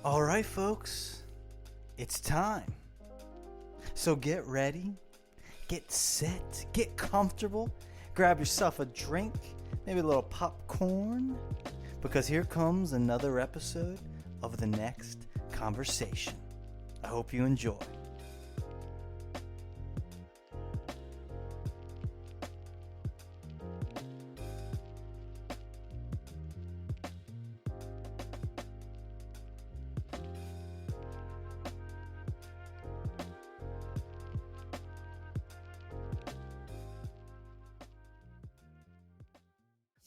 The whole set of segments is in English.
All right, folks, it's time. So get ready, get set, get comfortable, grab yourself a drink, maybe a little popcorn, because here comes another episode of The Next Conversation. I hope you enjoy.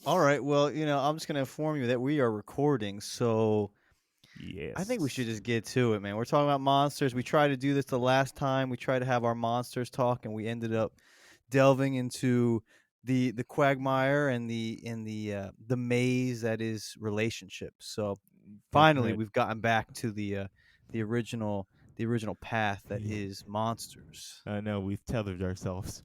All right, well, I'm just going to inform you that we are recording, so I think we should Yes. just get to it, man. We're talking about monsters. We tried to do this the last time. We tried to have our monsters talk, and we ended up delving into the quagmire and the maze that is relationships. So That's finally, right. we've gotten back to the original the original path that Yeah. is monsters. I know we've tethered ourselves.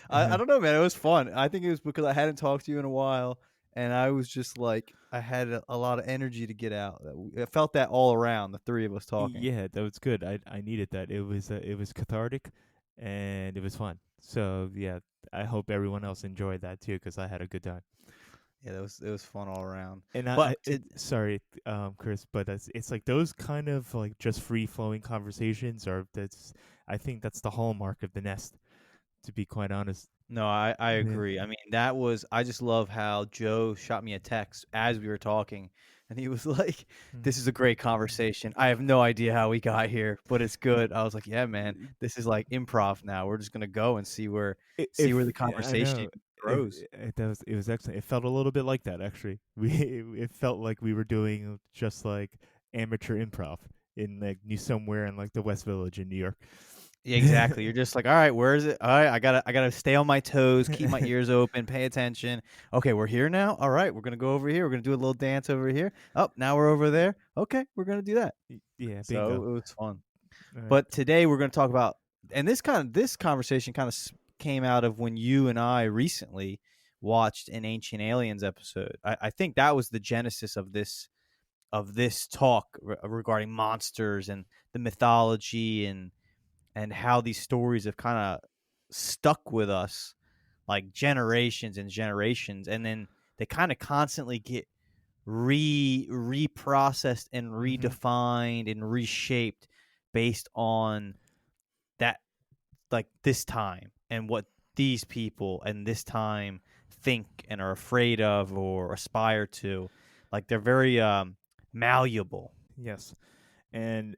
I don't know, man. It was fun. I think it was because I hadn't talked to you in a while, and I was just like I had a lot of energy to get out. I felt that all around the three of us talking. Yeah, that was good. I needed that. It was cathartic, and it was fun. So yeah, I hope everyone else enjoyed that too, because I had a good time. Yeah, it was fun all around. And But sorry, Chris, but it's like those kind of like just free flowing conversations are that's I think that's the hallmark of the nest. To be quite honest. no, I Yeah. agree. I mean, that was I just love how Joe shot me a text as we were talking, and he was like, "This is a great conversation. I have no idea how we got here, but it's good." I was like, "Yeah, man, this is like improv now. We're just gonna go and see where If the I conversation know if grows." it was excellent. It felt a little bit like that actually. It felt like we were doing just like amateur improv in like new somewhere in like the West Village in New York. Yeah, exactly. You're just like, all right, where is it? All right, I gotta stay on my toes, keep my ears open, pay attention. Okay, we're here now. All right, we're gonna go over here. We're gonna do a little dance over here. Oh, now we're over there. Okay, we're gonna do that. Yeah, So bingo. it was fun. All right. But today we're gonna talk about, and this conversation kind of came out of when you and I recently watched an Ancient Aliens episode. I think that was the genesis of this talk regarding monsters and the mythology and how these stories have kind of stuck with us like generations and generations, and then they kind of constantly get reprocessed and Mhm. redefined and reshaped based on that, like this time and what these people and this time think and are afraid of or aspire to. Like they're very malleable. Yes. And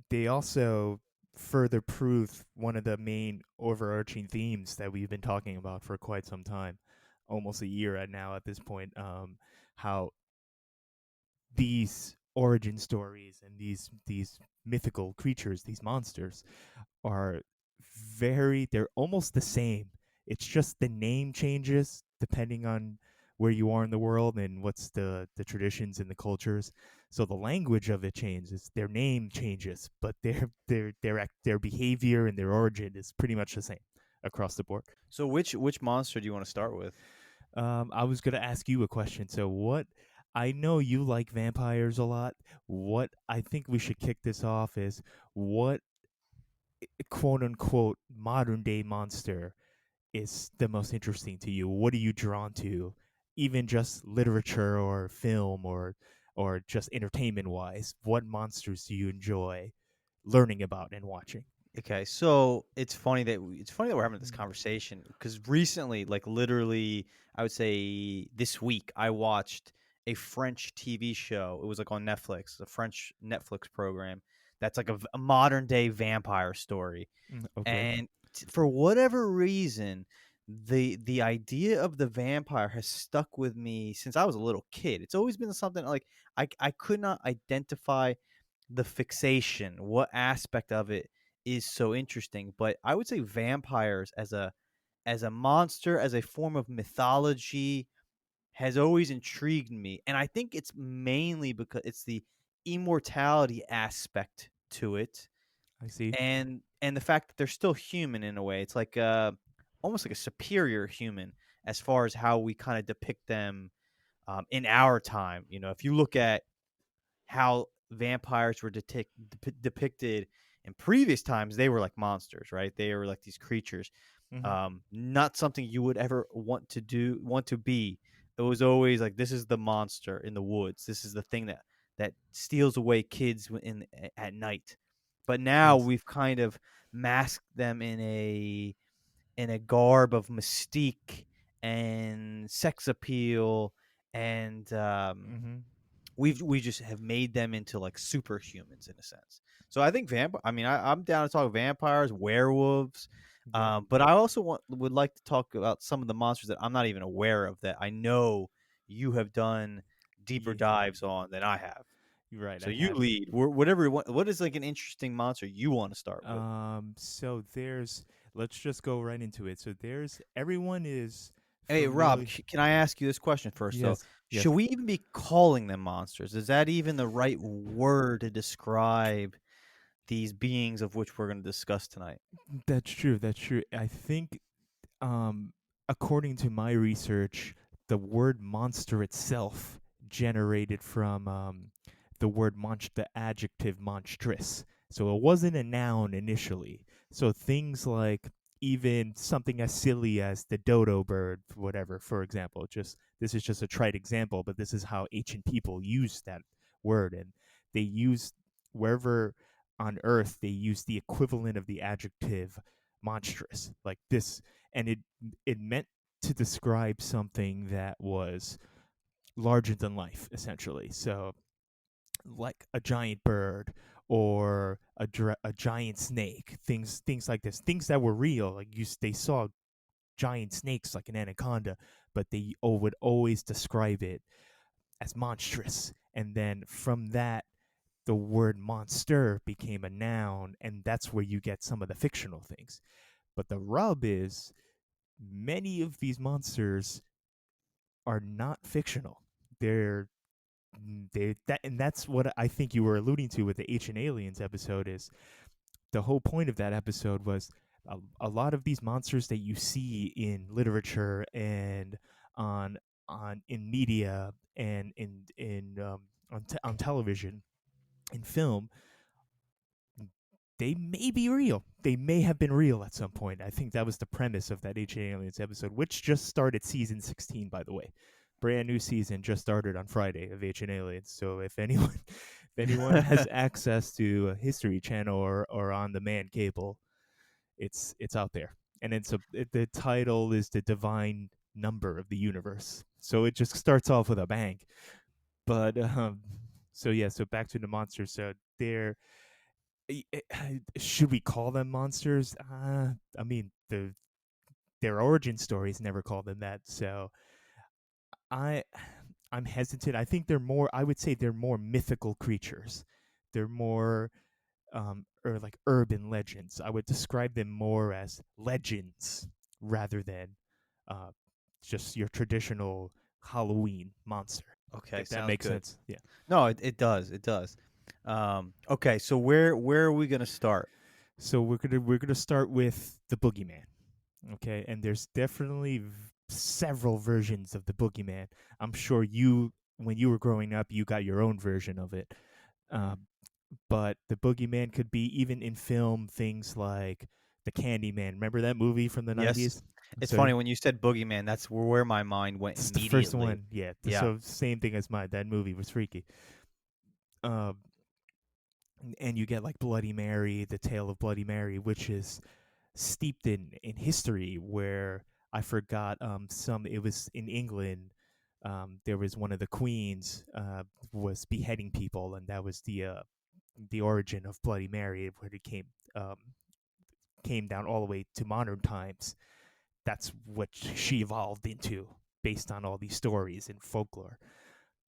they also further prove one of the main overarching themes that we've been talking about for quite some time, almost a year at now at this point. How these origin stories and these mythical creatures, these monsters, are they're almost the same. It's just the name changes depending on where you are in the world and what's the traditions and the cultures. So the language of it changes, their name changes, but their behavior and their origin is pretty much the same across the board. So which monster do you want to start with? I was gonna ask you a question. So what? I know you like vampires a lot. What I think we should kick this off is what quote unquote modern day monster is the most interesting to you? What are you drawn to? Even just literature or film or just entertainment wise, what monsters do you enjoy learning about and watching? Okay, so it's funny that we're having this conversation because recently, like literally, I would say this week, I watched a French TV show. It was like on Netflix, a French Netflix program that's like a modern day vampire story. Okay. And for whatever reason, the idea of the vampire has stuck with me since I was a little kid. It's always been something like I could not identify the fixation, what aspect of it is so interesting. But I would say vampires as a monster, as a form of mythology, has always intrigued me. And I think it's mainly because it's the immortality aspect to it, I see. and the fact that they're still human in a way. It's like almost like a superior human as far as how we kind of depict them in our time. If you look at how vampires were depicted in previous times. They were like monsters, right? They were like these creatures, Mm-hmm. not something you would ever want to be. It was always like, this is the monster in the woods. This is the thing that steals away kids at night. But now Yes. we've kind of masked them in a garb of mystique and sex appeal, and Mm-hmm. we just have made them into like superhumans in a sense. So I think vampire. I mean, I'm down to talk vampires, werewolves, Yep. but I also would like to talk about some of the monsters that I'm not even aware of that I know you have done deeper Yeah. dives on than I have. You're right. So I you have. lead. Whatever. What is like an interesting monster you want to start with? So there's. Let's just go right into it. So there's. Everyone is Hey, Rob, familiar. can I ask you this question first, though? Yes. Should Yes. we even be calling them monsters? Is that even the right word to describe these beings of which we're going to discuss tonight? That's true. That's true. I think um, according to my research, the word monster itself generated from the word the adjective monstrous. So it wasn't a noun initially. So things like even something as silly as the dodo bird, whatever, for example, just this is just a trite example, but this is how ancient people used that word, and they used wherever on earth they used the equivalent of the adjective monstrous, like this, and it meant to describe something that was larger than life, essentially. So, like a giant bird or a giant snake, things like this, things that were real. Like they saw giant snakes like an anaconda, but they would always describe it as monstrous. And then from that, the word monster became a noun, and that's where you get some of the fictional things. But the rub is many of these monsters are not fictional. They're and that's what I think you were alluding to with the Ancient Aliens episode. Is the whole point of that episode was a lot of these monsters that you see in literature and on in media and on television, in film, they may be real. They may have been real at some point. I think that was the premise of that Ancient Aliens episode, which just started season 16, by the way. Brand new season just started on Friday of Ancient Aliens. So if anyone if anyone has access to a History Channel or on demand cable, it's out there. And the title is the divine number of the universe. So it just starts off with a bang. But so yeah, so back to the monsters. So they're should we call them monsters? I mean, their origin stories never called them that. So I I'm hesitant. I think they're more. I would say they're more mythical creatures. They're more or like urban legends. I would describe them more as legends rather than uh, just your traditional Halloween monster. Okay, If that sounds makes good. sense. Yeah. No, it does. It does. Okay, so where are we going to start? So we're gonna start with the boogeyman. Okay, and there's definitely several versions of the boogeyman. I'm sure you, when you were growing up, you got your own version of it. Um, but the boogeyman could be even in film, things like the Candyman. Remember that movie from the Yes. 90s? It's So funny when you said boogeyman, that's where my mind went it's the first immediately. one. Yeah. Yeah. So same thing as mine. That movie was freaky. Um, and you get like Bloody Mary, the tale of Bloody Mary, which is steeped in history, where I forgot some it was in England. There was one of the queens was beheading people, and that was the origin of Bloody Mary, where it um, came down all the way to modern times. That's what she evolved into based on all these stories and folklore.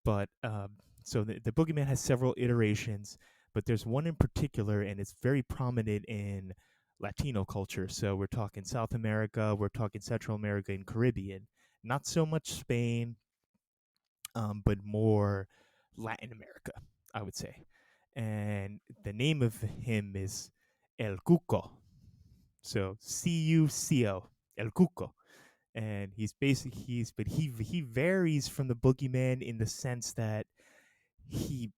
But so the boogeyman has several iterations, but there's one in particular, and it's very prominent in Latino culture. So we're talking South America, we're talking Central America and Caribbean. Not so much Spain, but more Latin America, I would say. And the name of him is El Cuco. So Cuco, El Cuco. And he's basically he varies from the boogeyman in the sense that he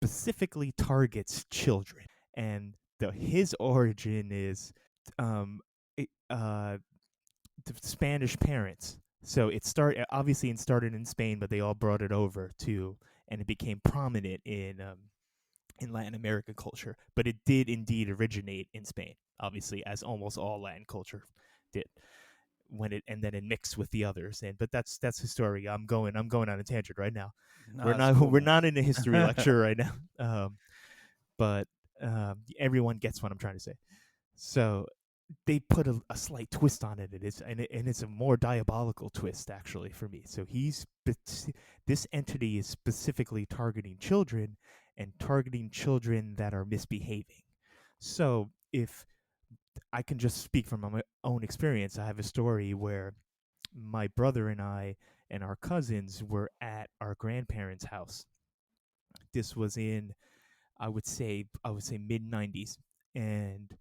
specifically targets children, and his origin is um, it, the Spanish parents. So it started in Spain, but they all brought it over to, and it became prominent in Latin American culture. But it did indeed originate in Spain, obviously, as almost all Latin culture did. And then it mixed with the others. And but that's the story. I'm going on a tangent right now. No, We're that's not cool, we're man. not in a history lecture right now. But everyone gets what I'm trying to say. So they put a slight twist on it. It's a more diabolical twist actually for me. So this entity is specifically targeting children and targeting children that are misbehaving. So if I can just speak from my own experience, I have a story where my brother and I and our cousins were at our grandparents' house. This was in I would say mid 90s, and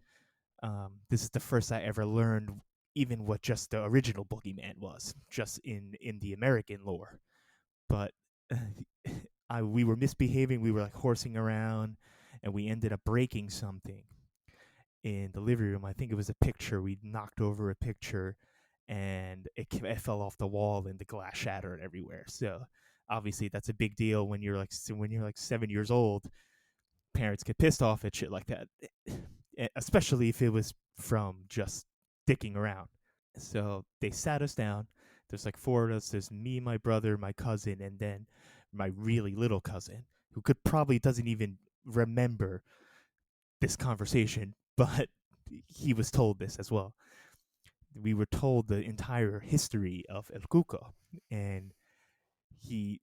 this is the first I ever learned even what just the original boogeyman was, just in the American lore. But we were misbehaving. We were like horsing around, and we ended up breaking something in the living room. I think it was a picture. We knocked over a picture, and it fell off the wall, and the glass shattered everywhere. So obviously that's a big deal when you're like 7 years old. Parents get pissed off at shit like that, especially if it was from just dicking around. So they sat us down. There's like four of us. There's me, my brother, my cousin, and then my really little cousin, who could probably doesn't even remember this conversation, but he was told this as well. We were told the entire history of El Cuco, and he,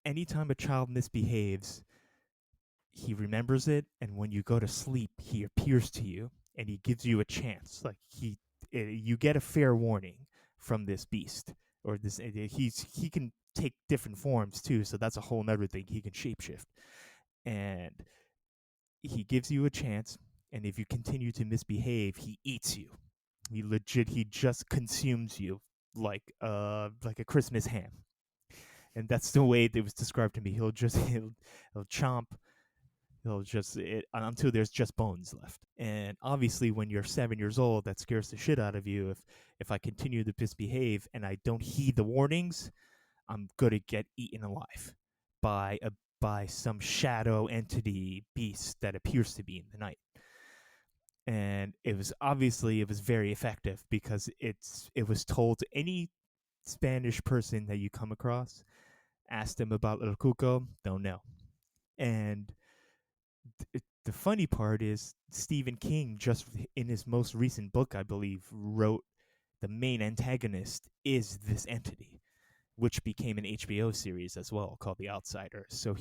anytime a child misbehaves, he remembers it, and when you go to sleep, he appears to you, and he gives you a chance. You get a fair warning from this beast, or this. He can take different forms too, so that's a whole nother thing. He can shapeshift, and he gives you a chance. And if you continue to misbehave, he eats you. He just consumes you like a Christmas ham. And that's the way it was described to me. He'll chomp. He'll just until there's just bones left. And obviously, when you're 7 years old, that scares the shit out of you. If I continue to misbehave and I don't heed the warnings, I'm gonna get eaten alive by a by some shadow entity beast that appears to be in the night. And it was very effective because it was told to any Spanish person that you come across, ask them about El Cuco, don't know. And the funny part is Stephen King, just in his most recent book, I believe, wrote the main antagonist is this entity, which became an HBO series as well called The Outsider. So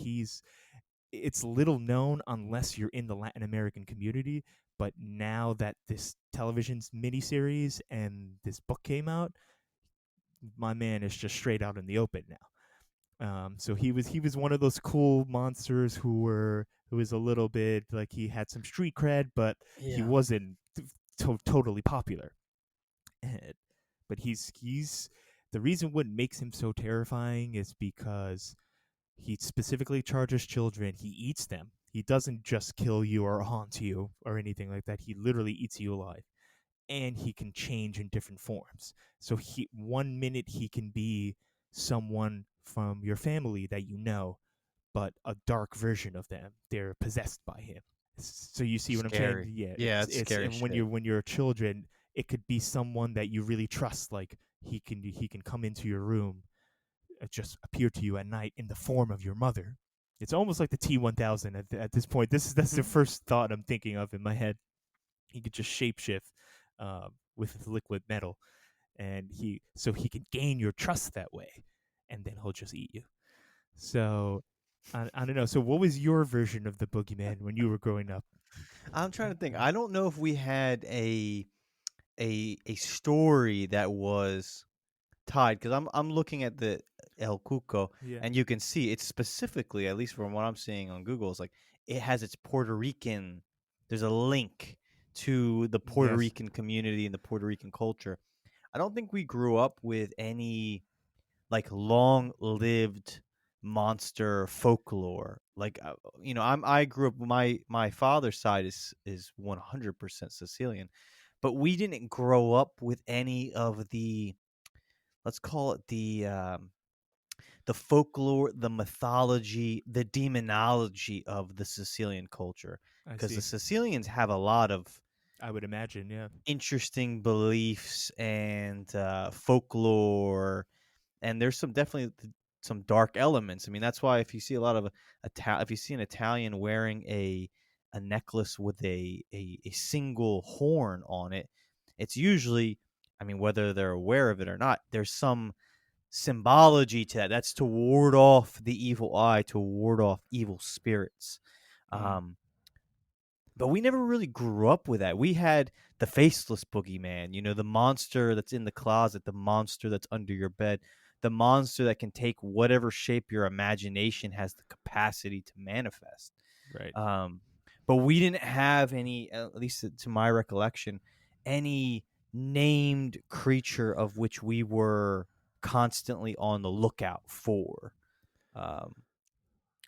it's little known unless you're in the Latin American community. But now that this television's miniseries and this book came out, my man is just straight out in the open now. So he was one of those cool monsters who was a little bit like he had some street cred, but he Yeah. wasn't totally popular. And, but he's the reason what makes him so terrifying is because he specifically charges children. He eats them. He doesn't just kill you or haunt you or anything like that. He literally eats you alive, and he can change in different forms. So he 1 minute he can be someone from your family that you know, but a dark version of them. They're possessed by him. So you see what I'm saying? Scary. Yeah, Yeah, it's it's scary and shit. when you're children, it could be someone that you really trust. Like he can come into your room, just appear to you at night in the form of your mother. It's almost like the T1000 at this point. That's the first thought I'm thinking of in my head. He could just shapeshift with liquid metal, and he can gain your trust that way, and then he'll just eat you. So I don't know. So what was your version of the boogeyman when you were growing up? I'm trying to think. I don't know if we had a story that was tied because I'm looking at the El Cuco Yeah. and you can see it's specifically, at least from what I'm seeing on Google, it's like it has its Puerto Rican. There's a link to the Puerto Yes. Rican community and the Puerto Rican culture. I don't think we grew up with any like long lived monster folklore. Like, I grew up. My father's side is 100% Sicilian, but we didn't grow up with any of the, let's call it the folklore, the mythology, the demonology of the Sicilian culture, I because the see. Sicilians have a lot of I would imagine, yeah. interesting beliefs and folklore, and there's some definitely some dark elements. I mean, that's why if you see a lot of if you see an Italian wearing a necklace with a single horn on it, it's usually, I mean, whether they're aware of it or not, there's some symbology to that. That's to ward off the evil eye, to ward off evil spirits. Mm, Um, but we never really grew up with that. We had the faceless boogeyman, the monster that's in the closet, the monster that's under your bed, the monster that can take whatever shape your imagination has the capacity to manifest. right. Um, but we didn't have any, at least to my recollection, any named creature of which we were constantly on the lookout for. Um,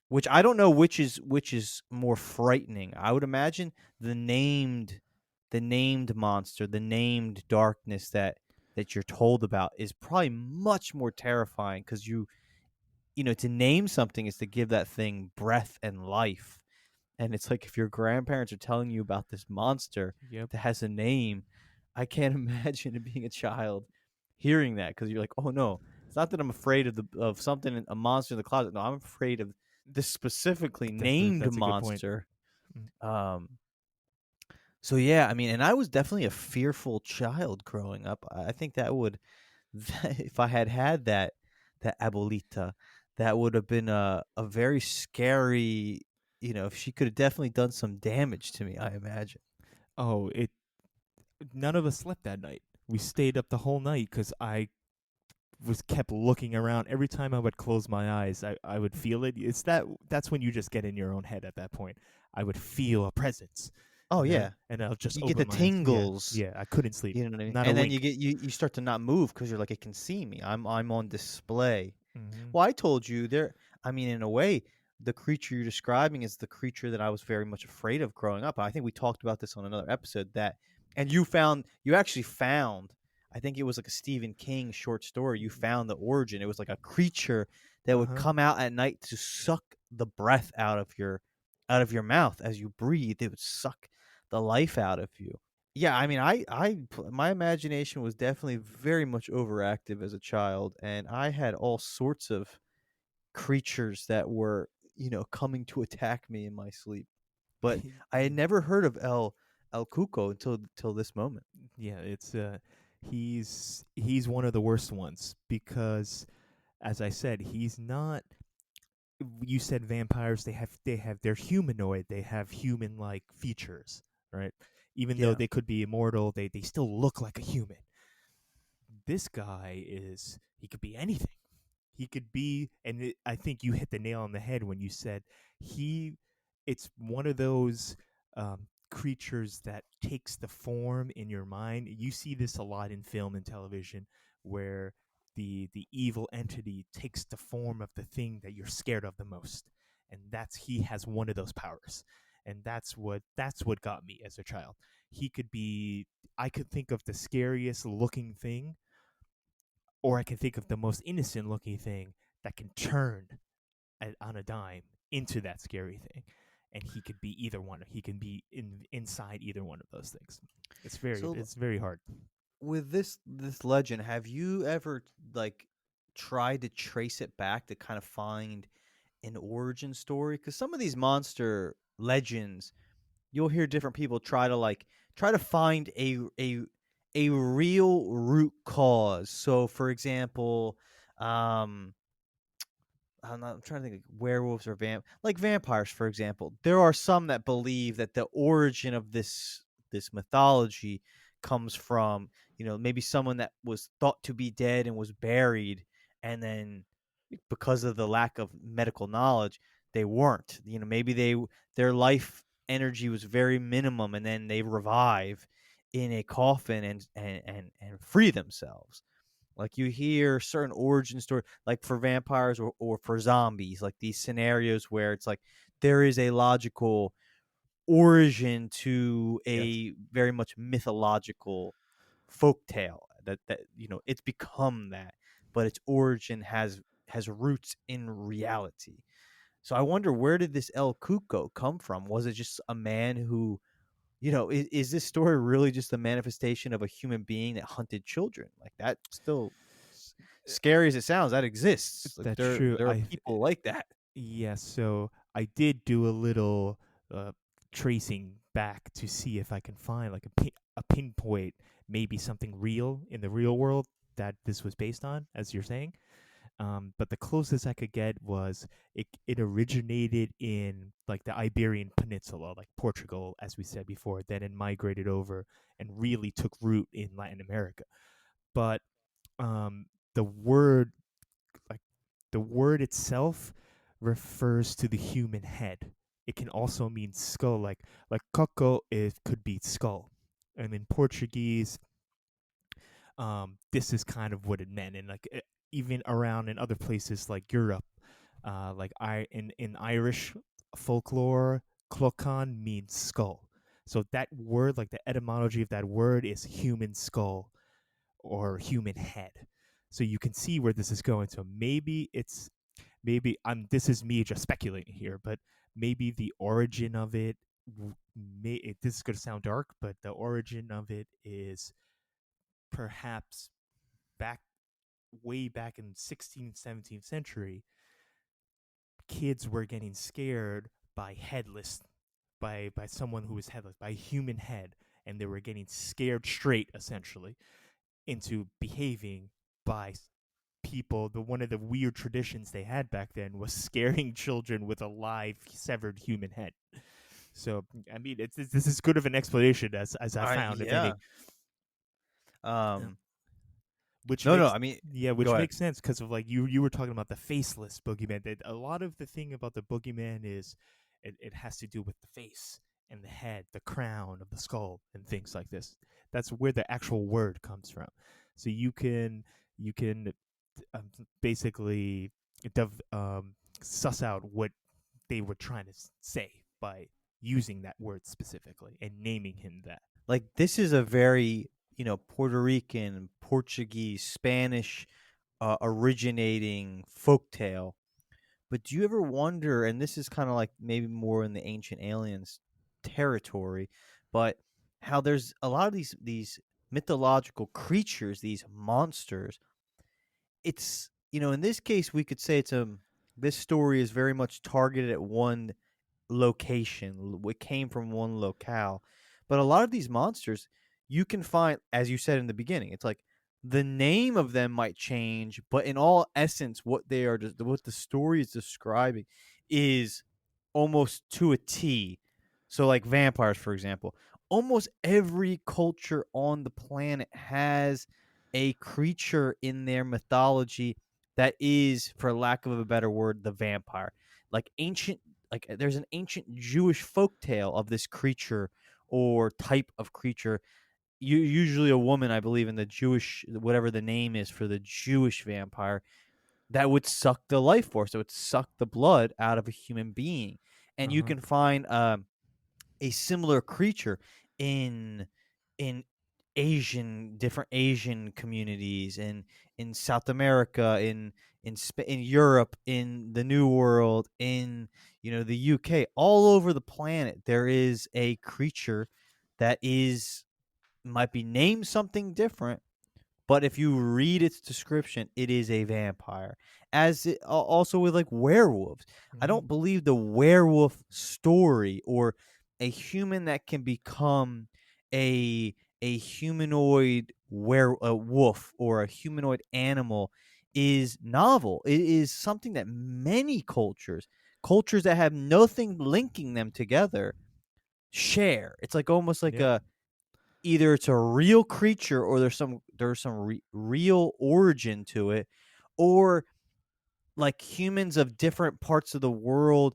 which I don't know which is more frightening. I would imagine the named the named monster, the named darkness that you're told about is probably much more terrifying, because to name something is to give that thing breath and life. And it's like, if your grandparents are telling you about this monster Yep. that has a name, I can't imagine being a child hearing that, because you're like, oh no, it's not that I'm afraid of something, a monster in the closet. No, I'm afraid of this specifically named That's a good point. monster. Mm. Um, so yeah, I mean, and I was definitely a fearful child growing up. I think that would, if I had that abuelita, that would have been a very scary. She could have definitely done some damage to me, I imagine. Oh, it. None of us slept that night. We stayed up the whole night because I was kept looking around. Every time I would close my eyes, I would feel it. That's when you just get in your own head at that point. I would feel a presence, Oh and yeah, I'll just you get the open my eyes. Yeah, tingles. yeah. I couldn't sleep. You know what I mean? Not a And then wink. you start to not move because you're like, it can see me. I'm on display. Hmm. Well, I told you there. I mean, in a way, the creature you're describing is the creature that I was very much afraid of growing up. I think we talked about this on another episode. And you actually found. I think it was like a Stephen King short story. You found the origin. It was like a creature that Uh would huh. come out at night to suck the breath out of your mouth as you breathe. It would suck the life out of you. Yeah, I mean, my imagination was definitely very much overactive as a child, and I had all sorts of creatures that were, coming to attack me in my sleep. But I had never heard of El Cuco until this moment. Yeah, it's he's one of the worst ones because, as I said, he's not. You said vampires. They're humanoid. They have human like features, right? Even though Yeah. they could be immortal, they still look like a human. This guy is he could be anything. He could be, and I think you hit the nail on the head when you said he. It's one of those creatures that takes the form in your mind. You see this a lot in film and television, where the evil entity takes the form of the thing that you're scared of the most, and he has one of those powers, and that's what got me as a child. He could be. I could think of the scariest looking thing, or I can think of the most innocent looking thing that can turn on a dime into that scary thing. And he could be either one. He can be inside either one of those things. So It's very hard. with this legend, have you ever like tried to trace it back to kind of find an origin story? Because some of these monster legends, you'll hear different people try to find a real root cause. So, for example, um, I'm trying to think, like werewolves or like vampires, for example. There are some that believe that the origin of this mythology comes from, maybe someone that was thought to be dead and was buried, and then because of the lack of medical knowledge, they weren't. Maybe their life energy was very minimum, and then they revive in a coffin and free themselves. Like you hear certain origin story, like for vampires or for zombies, like these scenarios where it's like there is a logical origin to Yes. a very much mythological folk tale that it's become that, but its origin has roots in reality. So I wonder, where did this El Cuco come from? Was it just a man who, is this story really just a manifestation of a human being that hunted children? Like that still scary as it sounds, that exists. Like That's there true. there are people like that. Yes, so I did do a little uh, tracing back to see if I can find like a pinpoint, maybe something real in the real world that this was based on, as you're saying. But the closest I could get was it originated in like the Iberian Peninsula, like Portugal, as we said before. Then it migrated over and really took root in Latin America. But um, the word like the word itself refers to the human head. It can also mean skull, like coco. It could be skull, and in Portuguese, this is kind of what it meant, and like even around in other places like Europe, like I in Irish folklore, clocan means skull. So that word, like the etymology of that word, is human skull or human head. So you can see where this is going. So maybe I'm this is me just speculating here, but maybe the origin of it this is going to sound dark, but the origin of it is perhaps back way back in 16th 17th century. Kids were getting scared by headless by someone who was headless, by a human head, and they were getting scared straight essentially into behaving by people. The one of the weird traditions they had back then was scaring children with a live severed human head. So I mean, this is good of an explanation as I I found, if any. Yeah. Uh, um which no, no, makes I mean, Yeah, go which ahead. makes sense because of like you were talking about the faceless boogeyman. That a lot of the thing about the boogeyman is it has to do with the face and the head, the crown of the skull, and things like this. That's where the actual word comes from. So you can basically suss out what they were trying to say by using that word specifically and naming him that. Like this is a very, Puerto Rican, Portuguese, Spanish originating folktale. But do you ever wonder, and this is kind of like maybe more in the ancient aliens territory, but how there's a lot of these mythological creatures, these monsters. It's, in this case we could say this story is very much targeted at one location. It came from one locale. But a lot of these monsters you can find, as you said in the beginning, it's like the name of them might change, but in all essence, what the story is describing is almost to a T. So, like vampires, for example, almost every culture on the planet has a creature in their mythology that is, for lack of a better word, the vampire. Like ancient, like there's an ancient Jewish folk tale of this creature or type of creature. Usually a woman, I believe, in the Jewish, whatever the name is for the Jewish vampire, that would suck the life force. So it would suck the blood out of a human being. And you Uh-huh. can find a similar creature in in different Asian communities, in South America, in Europe, in the New World, in the UK, all over the planet. There is a creature that is might be named something different, but if you read its description, it is a vampire. Also with like werewolves, I Mm-hmm. don't believe the werewolf story or a human that can become a humanoid wolf or a humanoid animal is novel. It is something that many cultures that have nothing linking them together share. It's like almost like Yeah. a either it's a real creature or there's some real origin to it, or like humans of different parts of the world,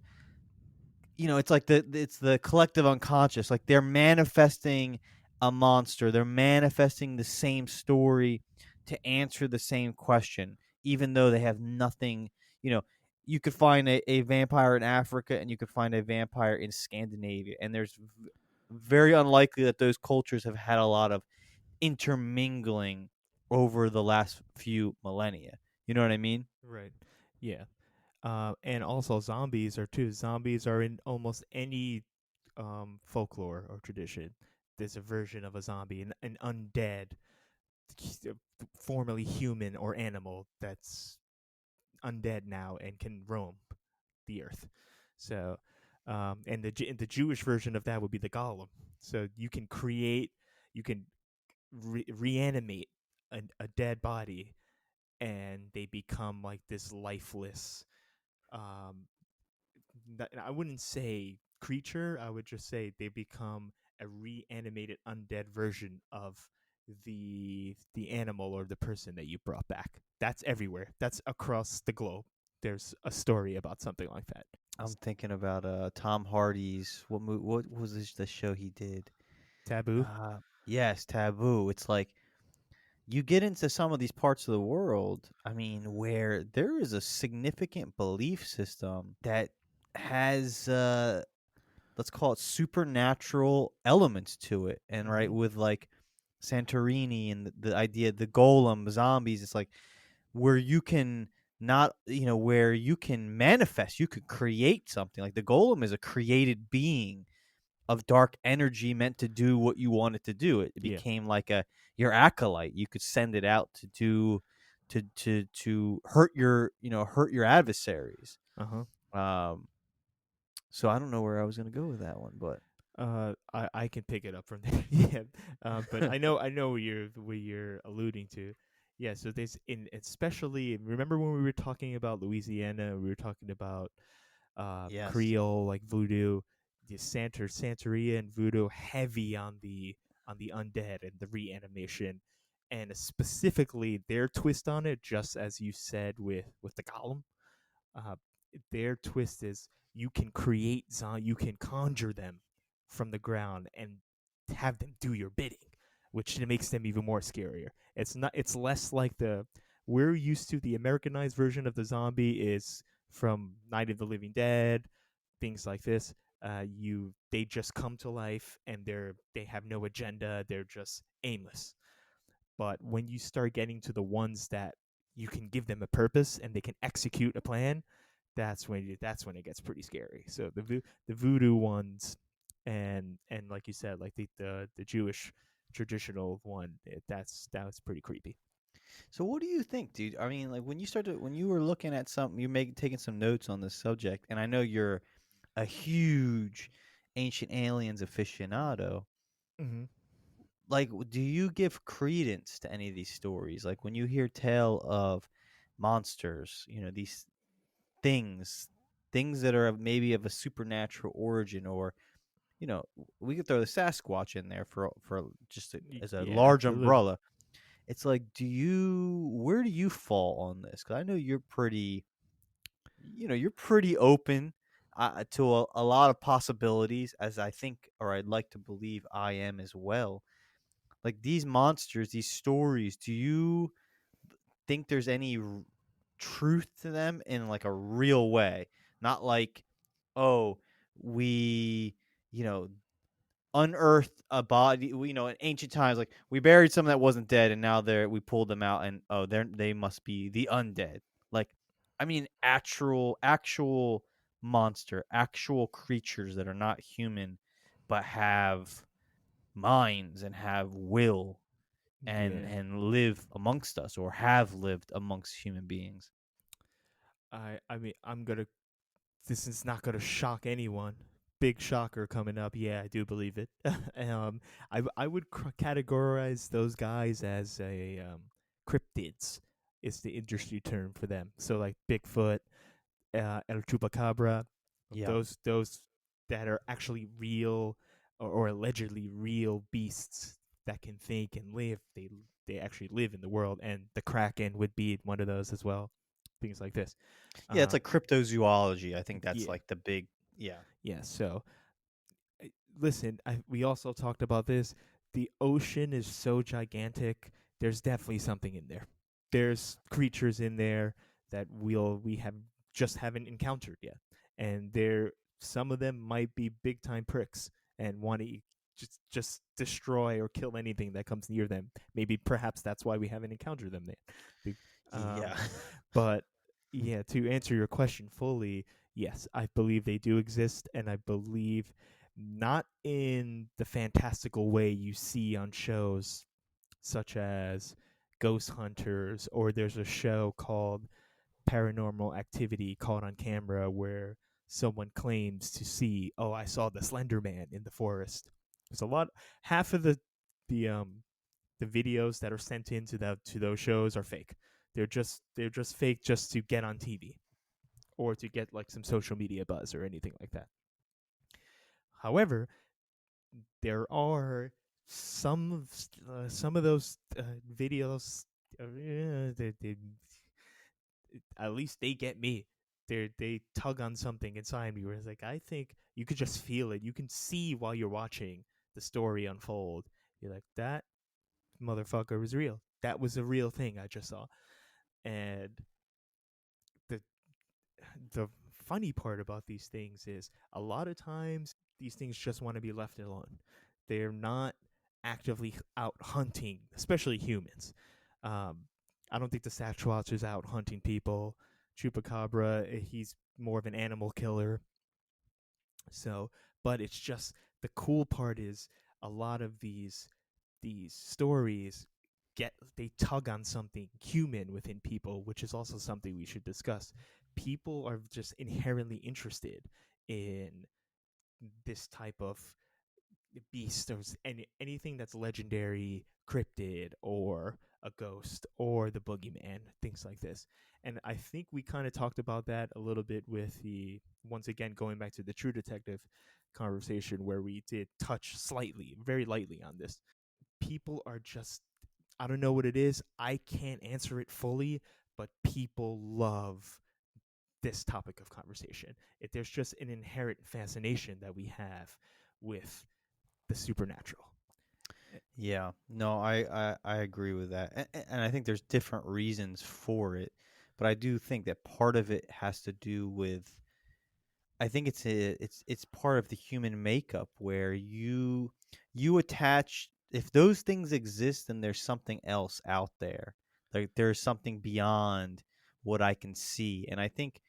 it's like it's the collective unconscious, like they're manifesting a monster, they're manifesting the same story to answer the same question, even though they have nothing. You know, you could find a vampire in Africa and you could find a vampire in Scandinavia, and there's very unlikely that those cultures have had a lot of intermingling over the last few millennia. You know what I mean? Right. Yeah. And also zombies are too. Zombies are in almost any folklore or tradition. There's a version of a zombie, an undead, formerly human or animal that's undead now and can roam the earth. So, and the Jewish version of that would be the golem. So you can create, you can reanimate a dead body, and they become like this lifeless. Um, I wouldn't say creature. I would just say they become a reanimated undead version of the animal or the person that you brought back. That's everywhere. That's across the globe. There's a story about something like that. I'm thinking about Tom Hardy's what was the show he did? Taboo. Yes, Taboo. It's like you get into some of these parts of the world, I mean, where there is a significant belief system that has let's call it supernatural elements to it. And right Mm-hmm. with like Santorini and the idea the golem zombies, it's like where you can not where you can manifest, you could create something. Like the golem is a created being of dark energy meant to do what you want it to do. It Yeah. became like a your acolyte. You could send it out to do to hurt your hurt your adversaries. Uh huh. Um, so I don't know where I was gonna go with that one, but I can pick it up from there. Yeah. But I know what you're alluding to. Yeah. So there's in especially remember when we were talking about Louisiana, we were talking about yes, Creole like voodoo, the Santeria and voodoo heavy on the undead and the reanimation, and specifically their twist on it, just as you said with the golem. Uh, their twist is you can you can conjure them from the ground and have them do your bidding, which makes them even more scarier. It's not. It's less like the we're used to. The Americanized version of the zombie is from Night of the Living Dead, things like this. They just come to life and they have no agenda. They're just aimless. But when you start getting to the ones that you can give them a purpose and they can execute a plan, that's when it gets pretty scary. So the voodoo ones, and like you said, like the Jewish traditional one, that's pretty creepy. so what do you think, dude? I mean, like when you were looking at something, you're making taking some notes on this subject, and I know you're a huge ancient aliens aficionado. Mm-hmm. Like, do you give credence to any of these stories? Like when you hear tale of monsters, these things, things that are maybe of a supernatural origin, or we could throw the Sasquatch in there for just as a Yeah, large absolutely. umbrella. It's like, where do you fall on this? Because I know you're pretty open to a lot of possibilities, as I think, or I'd like to believe I am as well. Like these monsters, these stories, do you think there's any truth to them in like a real way? Not like, oh, we, you know, unearthed a body, in ancient times, like we buried someone that wasn't dead and now we pulled them out and oh, they must be the undead. Like, I mean, actual monster, actual creatures that are not human but have minds and have will and Yeah. live amongst us or have lived amongst human beings. I mean, I'm gonna. This is not gonna shock anyone. Big shocker coming up. Yeah, I do believe it. I would categorize those guys as a cryptids. Is the industry term for them. So like Bigfoot, El Chupacabra, Yeah. those that are actually real or allegedly real beasts that can think and live. They actually live in the world, and the Kraken would be one of those as well. Things like this. Yeah, it's Um, like cryptozoology. I think that's yeah, like the big, yeah. yeah. So listen, we also talked about this. The ocean is so gigantic. there's definitely something in there. There's creatures in there that we have just haven't encountered yet, and there some of them might be big time pricks and want to just destroy or kill anything that comes near them. Maybe perhaps that's why we haven't encountered them yet. Yeah. Um, but yeah, to answer your question fully, yes, I believe they do exist, and I believe not in the fantastical way you see on shows such as Ghost Hunters, or there's a show called Paranormal Activity caught on camera where someone claims to see, oh, I saw the Slender Man in the forest. There's a lot. Half of the um the videos that are sent into to those shows are fake. They're just fake just to get on TV or to get like some social media buzz or anything like that. However, there are some of those videos. They at least they get me. They tug on something inside me where it's like I think you could just feel it. You can see while you're watching the story unfold. You're like that motherfucker was real. That was a real thing I just saw. And the the funny part about these things is a lot of times these things just want to be left alone. They're not actively out hunting, especially humans. Um, I don't think the Sasquatch is out hunting people. Chupacabra, he's more of an animal killer. So, but it's just the cool part is a lot of these stories they tug on something human within people, which is also something we should discuss. People are just inherently interested in this type of beast or anything that's legendary, cryptid, or a ghost, or the boogeyman, things like this. And I think we kind of talked about that a little bit with once again, going back to the True Detective conversation where we did touch slightly, very lightly on this. People are just, I don't know what it is. I can't answer it fully, but people love this topic of conversation. There's just an inherent fascination that we have with the supernatural. Yeah, no, I agree with that, and I think there's different reasons for it, but I do think that part of it has to do with. I think it's part of the human makeup where you attach if those things exist, then there's something else out there, like there's something beyond what I can see, and I think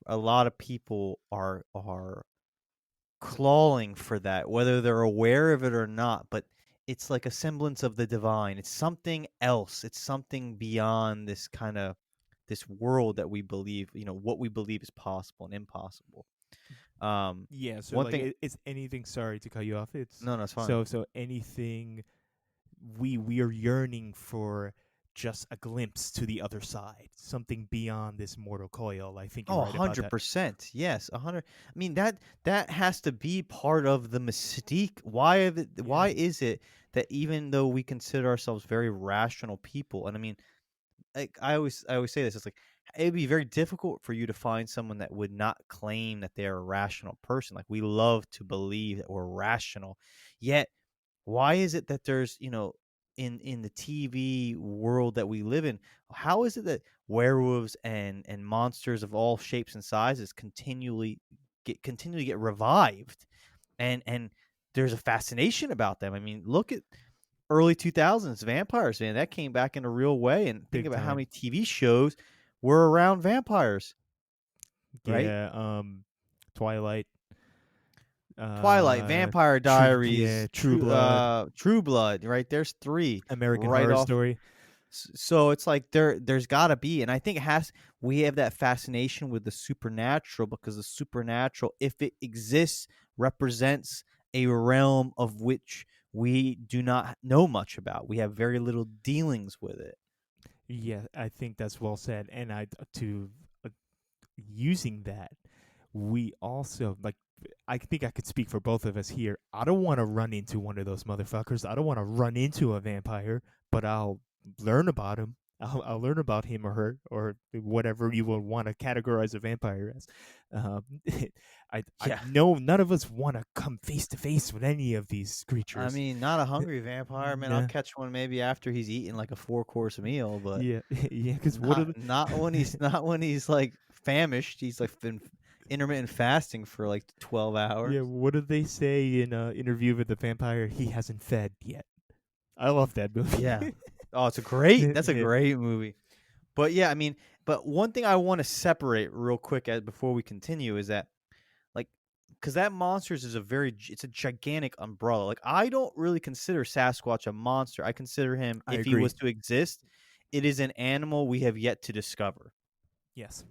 a lot of people are clawing for that, whether they're aware of it or not. But it's like a semblance of the divine. It's something else. It's something beyond this kind of this world that we believe, what we believe is possible and impossible. Yeah, so One like thing, it's anything. Sorry to cut you off. It's no, no, it's fine. so anything we are yearning for just a glimpse to the other side, something beyond this mortal coil. I think you're Oh, right about that. 100%. Yes, 100. I mean that has to be part of the mystique. Why Yeah. is it that even though we consider ourselves very rational people, and I mean, like I always say this, it's like it'd be very difficult for you to find someone that would not claim that they're a rational person. Like we love to believe that we're rational. Yet why is it that there's, in the TV world that we live in, how is it that werewolves and monsters of all shapes and sizes continually get revived, and there's a fascination about them? I mean, look at early 2000s vampires, man. That came back in a real way, and think Big about how time. many TV shows were around vampires, right? Yeah. Twilight. Twilight, Vampire Yeah. Diaries, True Blood. True Blood, right? There's 3 American right Horror off. Story. So it's like there's got to be, and I think we have that fascination with the supernatural because the supernatural, if it exists, represents a realm of which we do not know much about. We have very little dealings with it. Yeah, I think that's well said. And I to using that, we also like. I think I could speak for both of us here. I don't want to run into one of those motherfuckers. I don't want to run into a vampire, but I'll learn about him. I'll learn about him or her or whatever you will want to categorize a vampire as. Um, I Yeah. know none of us want to come face to face with any of these I creatures. mean, not a hungry vampire, man. I'll Nah, catch one maybe after he's eaten like a 4-course meal, but yeah, yeah. Because what are not not when he's not when he's like famished. He's like been intermittent fasting for like 12 yeah, hours. what do they say in Interview with the Vampire? He hasn't fed yet. I love that Yeah. movie. Oh, it's a great. That's a Yeah, great movie. But yeah, I mean, but one thing I want to separate real quick before we continue is that like because that monsters is it's a gigantic umbrella. Like I don't really consider Sasquatch a monster. I consider him, I if he agree. was to exist, it is an animal we have yet to discover. Yes.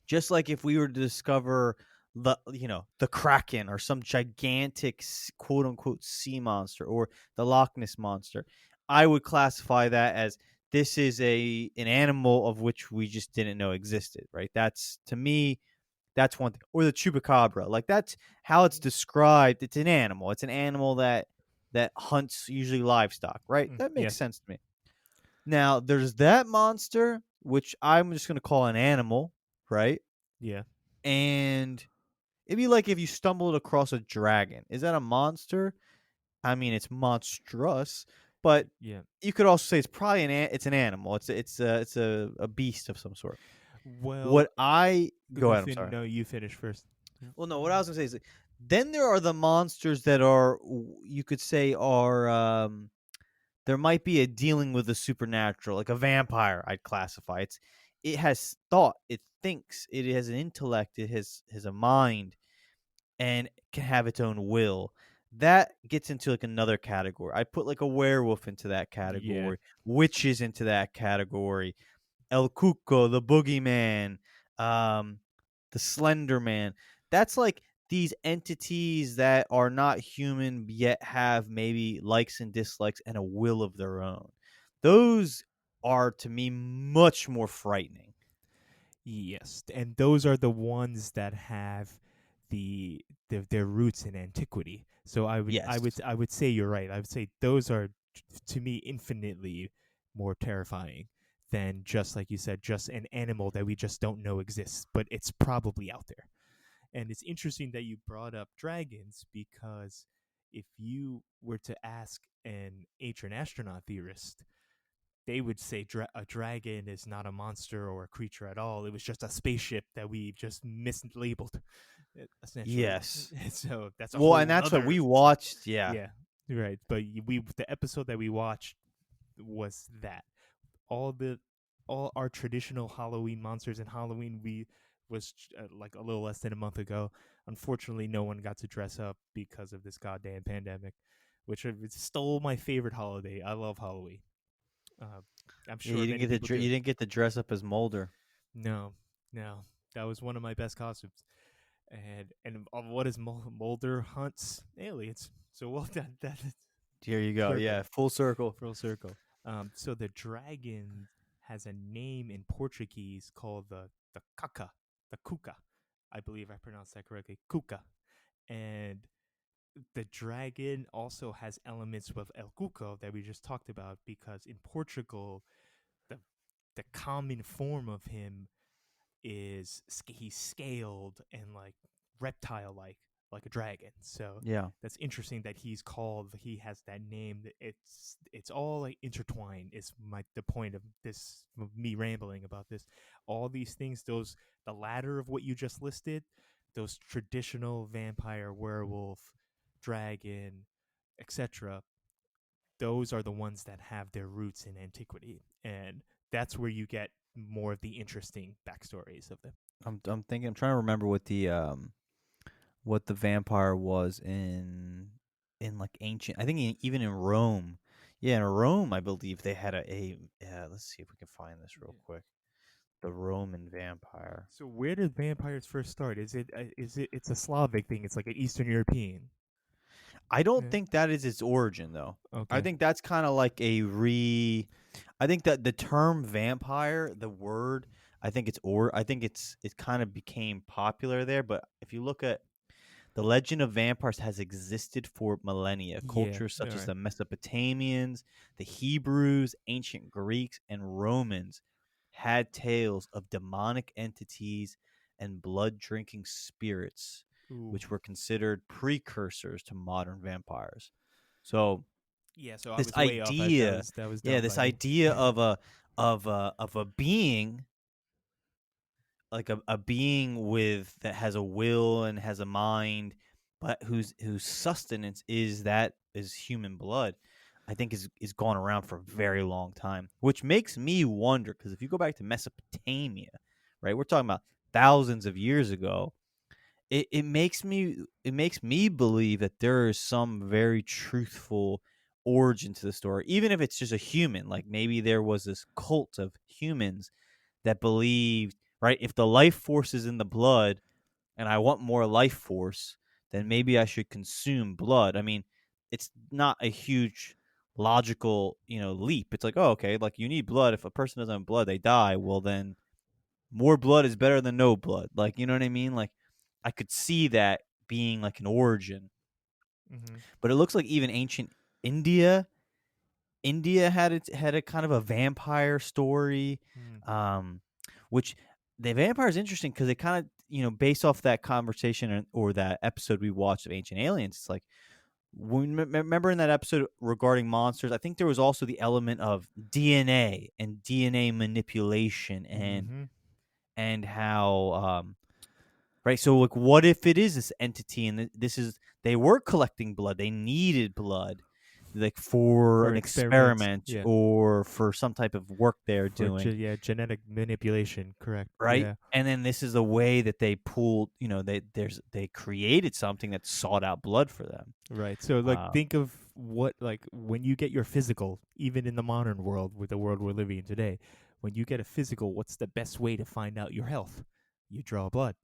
Just like if we were to discover the Kraken or some gigantic quote unquote sea monster or the Loch Ness monster, I would classify that as this is an animal of which we just didn't know existed, right? That's to me, that's one thing. Or the chupacabra, like that's how it's described. It's an animal. It's an animal that hunts usually livestock, right? That makes Yes. sense to me. Now there's that monster, which I'm just gonna call an animal, right? Yeah. And it'd be like if you stumbled across a dragon. Is that a monster? I mean, it's monstrous, but Yeah. you could also say it's probably it's an animal. It's a beast of some sort. Well, What I go ahead. I'm sorry. no, you finish first. Yeah. Well, no. What I was gonna say is, like, then there are the monsters that are you could say are there might be a dealing with the supernatural, like a vampire. I'd classify it has thought, it thinks, it has an intellect, it has a mind, and can have its own will. That gets into like another category. I put like a werewolf into that Yeah. category, witches into that category, El Cuco, the boogeyman, um, the Slender Man. That's like these entities that are not human yet have maybe likes and dislikes and a will of their own. Those are to me much more frightening. Yes, and those are the ones that have their roots in antiquity. So Yes. I would say you're right. I would say those are to me infinitely more terrifying than, just like you said, just an animal that we just don't know exists, but it's probably out there. And it's interesting that you brought up dragons, because if you were to ask an ancient astronaut theorist, they would say a dragon is not a monster or a creature at all. It was just a spaceship that we just mislabeled, essentially. Yes. So that's a Well, and whole that's what nother. we watched. Yeah. Yeah, right. But we the episode that we watched was that all the all our traditional Halloween monsters in Halloween we was like a little less than a month ago. Unfortunately, no one got to dress up because of this goddamn pandemic, which stole my favorite holiday. I love Halloween. Uh, I'm Yeah, sure many people do. you didn't get to dress up as Mulder. No, no, that was one of my best costumes. And what is Mulder hunts aliens? So well done. That is Here you go. perfect. Yeah, full circle. Full circle. So the dragon has a name in Portuguese called the caca, the cuca. I believe I pronounced that correctly. Cuca. And the dragon also has elements with El Cuco that we just talked about, because in Portugal the the common form of him is he's scaled and like reptile like a dragon. So Yeah. that's interesting that he has that name. It's all like intertwined. Is my the point of this, of me rambling about this. All these things, those the latter of what you just listed, those traditional vampire, werewolf, dragon, etc. Those are the ones that have their roots in antiquity, and that's where you get more of the interesting backstories of them. I'm thinking. I'm trying to remember what the vampire was in like ancient. I think even in Rome. Yeah, in Rome, I believe they had a. Yeah, let's see if we can find this real Yeah. quick. The Roman vampire. So where did vampires first start? Is it it's a Slavic thing? It's like an Eastern European. I don't Yeah. think that is its origin though. I Okay. think that's kind of like I think that the term vampire, the word, I think it kind of became popular there, but if you look at the legend of vampires has existed for millennia. Yeah. Cultures All such as right. the Mesopotamians, the Hebrews, ancient Greeks, and Romans had tales of demonic entities and blood drinking spirits, Ooh. which were considered precursors to modern vampires. So Yeah, so I this was way off. idea, That was yeah, dumb this by me. idea of a being, like a being with that has a will and has a mind, but whose sustenance is human blood, I think is gone around for a very long time, which makes me wonder, because if you go back to Mesopotamia, right, we're talking about thousands of years ago. It makes me believe that there is some very truthful origin to the story, even if it's just a human. Like maybe there was this cult of humans that believed, right, if the life force is in the blood and I want more life force, then Mhm. maybe I should consume blood. I mean, it's not a huge logical, leap. It's like, oh, okay, like you need blood. If a person doesn't have blood, they die. Well, then more blood is better than no blood. Like, you know what I mean? Like, I could see that being like an origin. Mhm. But it looks like even ancient India, India had a kind of a vampire story, Mm. um, which the vampire is interesting because it kind of, based off that conversation or that episode we watched of Ancient Aliens. It's like, remember in that episode regarding monsters, I think there was also the element of DNA and DNA manipulation, Mhm. and how, right, so like what if it is this entity, and this is, they were collecting blood, they needed blood, like for For an experiments. experiment Yeah. or for some type of work they're For doing, yeah, genetic manipulation. Correct. right? Yeah. And then this is a way that they pulled, they created something that sought out blood for them. Right. So like um, think of what, like when you get your physical, even in the modern world with the world we're living in today, when you get a physical, what's the best way to find out your health? You draw blood.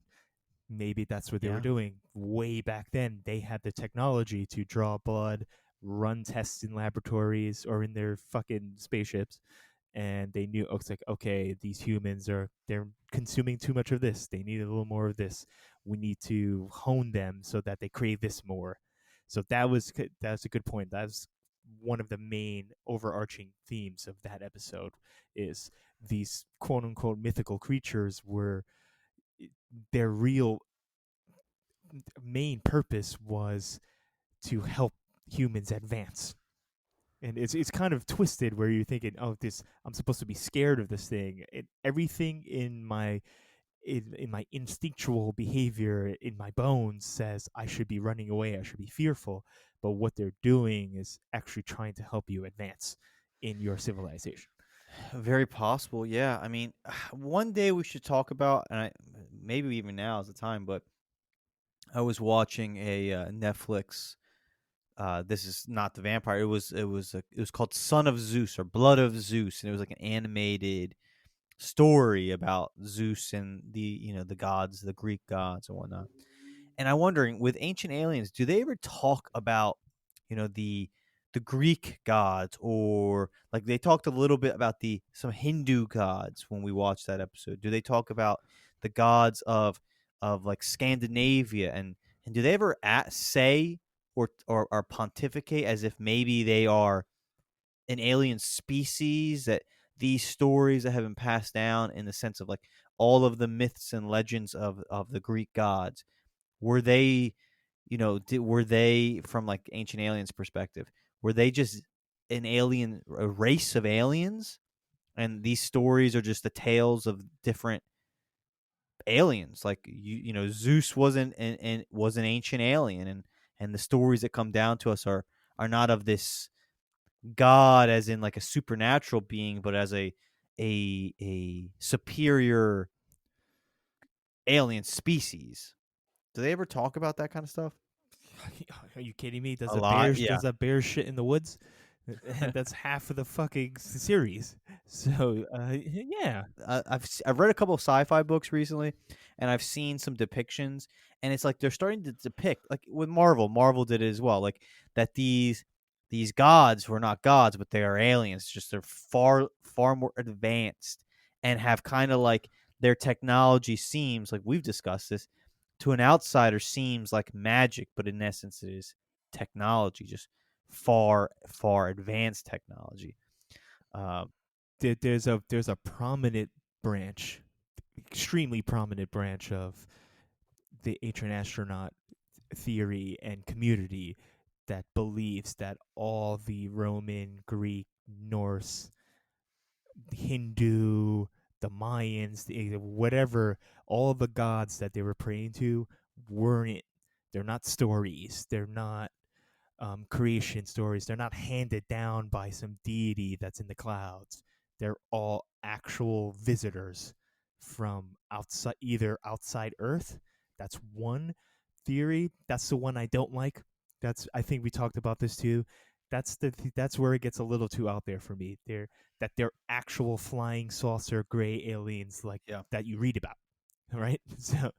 Maybe that's what they were yeah. doing way back then. They had the technology to draw blood, run tests in laboratories or in their fucking spaceships, and they knew, oh, it's like, okay, these humans they're consuming too much of this, they need a little more of this, we need to hone them so that they crave this more. So that's a good point. That's one of the main overarching themes of that episode, is these quote unquote mythical creatures were, their real main purpose was to help humans advance. And it's kind of twisted where you're thinking, oh, this, I'm supposed to be scared of this thing. Everything in my instinctual behavior, in my bones, says I should be running away, I should be fearful. But what they're doing is actually trying to help you advance in your civilization. Very possible, yeah. I mean, one day we should talk about, and maybe even now is the time, but I was watching a Netflix. This is not the vampire. It was called Son of Zeus or Blood of Zeus, and it was like an animated story about Zeus and the gods, the Greek gods and whatnot. And I'm wondering, with Ancient Aliens, do they ever talk about, the Greek gods, or like they talked a little bit about the some Hindu gods when we watched that episode? Do they talk about the gods of like Scandinavia, and do they ever say or pontificate as if maybe they are an alien species, that these stories that have been passed down in the sense of like all of the myths and legends of the Greek gods, were they, were they, from like Ancient Aliens perspective, were they just a race of aliens, and these stories are just the tales of different aliens? Like, Zeus was an ancient alien, and the stories that come down to us are not of this god as in like a supernatural being, but as a superior alien species. Do they ever talk about that kind of stuff? Are you kidding me? A lot, yeah. Does a bear shit in the woods? And that's half of the fucking series. So yeah. I've read a couple of sci-fi books recently, and I've seen some depictions, and it's like they're starting to depict, like with Marvel. Marvel did it as well, like that these gods were not gods, but they are aliens. Just they're far more advanced, and have kind of like their technology seems, like we've discussed this, to an outsider seems like magic, but in essence it is technology, just far advanced technology. Um, There's a prominent branch extremely prominent branch of the ancient astronaut theory and community that believes that all the Roman, Greek, Norse, Hindu, the Mayans, whatever, all the gods that they were praying to weren't. They're not stories. They're not creation stories. They're not handed down by some deity that's in the clouds. They're all actual visitors from outside, either outside Earth. That's one theory. That's the one I don't like. That's I think we talked about this too. That's where it gets a little too out there for me. They're actual flying saucer gray aliens like Yeah. that you read about, right? So,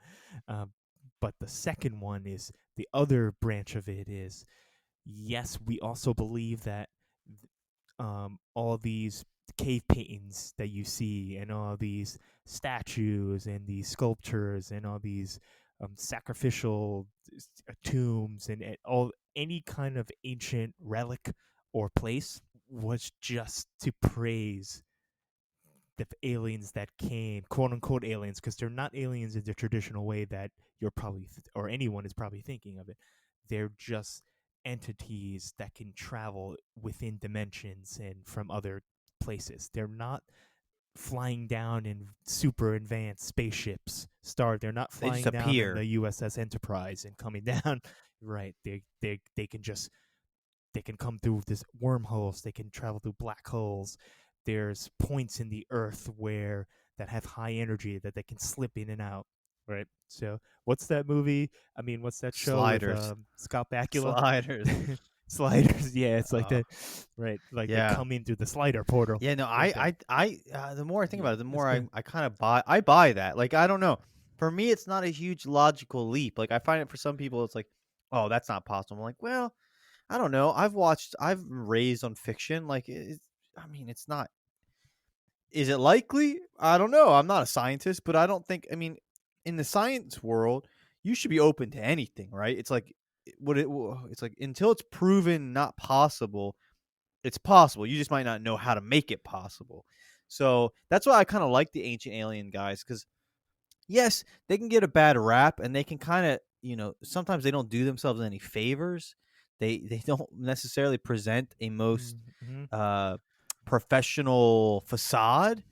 um, but the second one is the other branch of it is yes, we also believe that all these cave paintings that you see and all these statues and these sculptures and all these sacrificial tombs and all any kind of ancient relic or place was just to praise the aliens that came, quote unquote aliens, because they're not aliens in the traditional way that you're probably or anyone is probably thinking of it. They're just entities that can travel within dimensions and from other places. They're not flying down in super advanced spaceships. They're not They just flying down in appear. the USS Enterprise and coming down. Right. They can just they can come through this wormholes, they can travel through black holes. There's points in the earth where that have high energy that they can slip in and out, right? So what's that movie? I mean, what's that show with Sliders. Scott Bakula? Sliders. Sliders, yeah, it's like Oh, that, right? Like they yeah. come in through the slider portal, Yeah, no, right there. the more I think Yeah, about it, the that's more good. I kind of buy that. Like, I don't know. For me, it's not a huge logical leap. Like, I find it for some people, it's like, oh, that's not possible. I'm like, well, I don't know. I've been raised on fiction. Like, I mean, it's not. Is it likely? I don't know. I'm not a scientist, but I don't think. I mean, in the science world, you should be open to anything, right? It's like it's like until it's proven not possible, it's possible. You just might not know how to make it possible. So that's why I kind of like the ancient alien guys because yes, they can get a bad rap and they can kind of sometimes they don't do themselves any favors. They don't necessarily present a most Mm-hmm. uh, professional facade.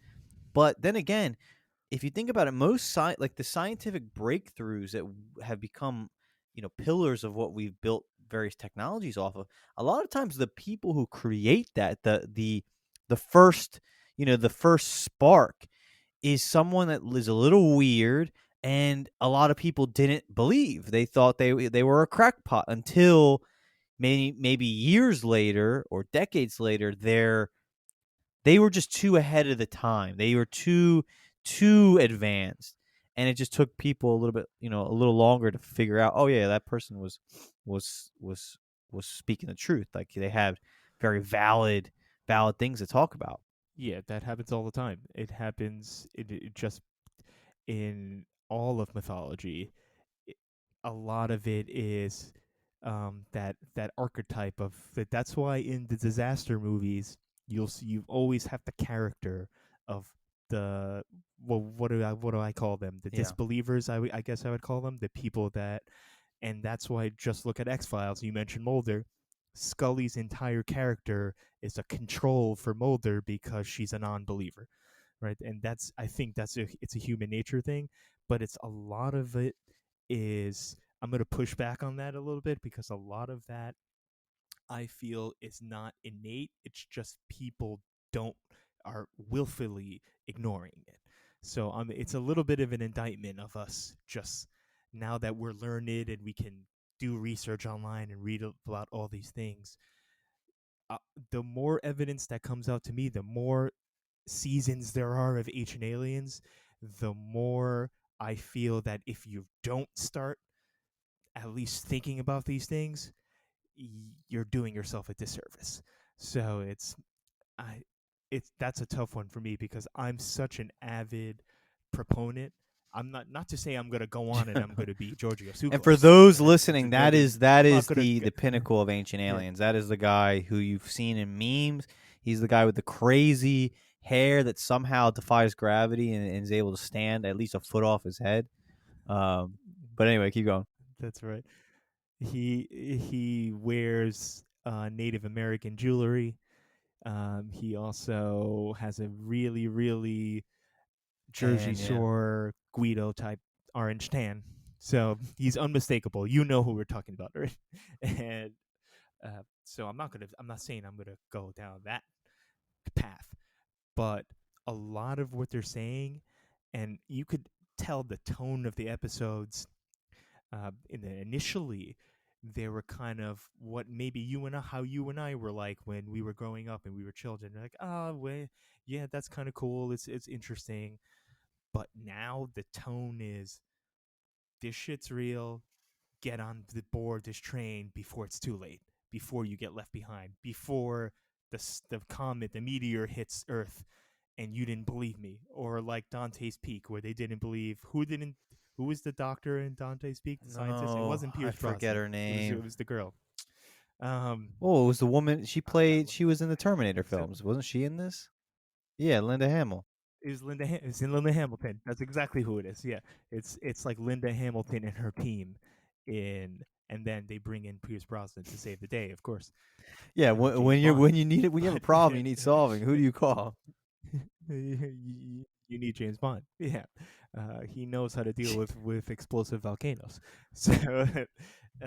But then again, if you think about it, like the scientific breakthroughs that have become, pillars of what we've built various technologies off of. A lot of times, the people who create that, the first, the first spark, is someone that is a little weird, and a lot of people didn't believe. They thought they were a crackpot until maybe years later or decades later, they were just too ahead of the time. They were too advanced, and it just took people a little bit, a little longer to figure out. Oh yeah, that person was was was speaking the truth. Like they have very valid things to talk about. Yeah, that happens all the time. It happens. It just in all of mythology a lot of it is that archetype of that. That's why in the disaster movies you always have the character of the well, what do I call them? The Yeah, disbelievers. I guess I would call them the people that, and that's why just look at X Files. You mentioned Mulder. Scully's entire character is a control for Mulder because she's a non-believer, right? And that's I think it's a human nature thing, but it's a lot of it is I'm going to push back on that a little bit because a lot of that I feel is not innate. It's just people don't are willfully ignoring it. So it's a little bit of an indictment of us just now that we're learned and we can do research online and read about all these things. Uh, the more evidence that comes out to me, the more seasons there are of Ancient Aliens, the more I feel that if you don't start at least thinking about these things, you're doing yourself a disservice. So I it's that's a tough one for me because I'm such an avid proponent. I'm not to say I'm gonna go on and I'm gonna be Giorgio and for Tsoukalos. those Right? listening, that I'm not is gonna. the pinnacle of Ancient Yeah. Aliens. That is the guy who you've seen in memes. He's the guy with the crazy hair that somehow defies gravity and is able to stand at least a foot off his head. But anyway, keep going. That's right. He wears Native American jewelry. He also has a really, really Jersey Tan, yeah. Shore Guido type orange tan. So he's unmistakable. You know who we're talking about, right? And so I'm not saying I'm gonna go down that path, but a lot of what they're saying, and you could tell the tone of the episodes. Initially, they were kind of what maybe how you and I were like when we were growing up and we were children. Like, oh, well, yeah, that's kind of cool. It's interesting. But now the tone is this shit's real. Get on the board this train before it's too late. Before you get left behind. Before the comet, the meteor hits Earth, and you didn't believe me. Or like Dante's Peak, where they didn't believe who was the doctor in Dante's Peak, the scientist? It No, wasn't I Pierce forget Brosnan. her It name. was the girl. Um, Oh, it was the woman she played. uh, She was in the Terminator so films, wasn't she in this? Yeah, Linda Hamill. It's in Linda Hamilton. That's exactly who it is. Yeah, it's like Linda Hamilton and her team in, and then they bring in Pierce Brosnan to save the day, of course. Yeah, James Bond. when you need it when you have a But problem you need solving, who do you call? you need James Bond. Yeah, he knows how to deal with explosive volcanoes. So,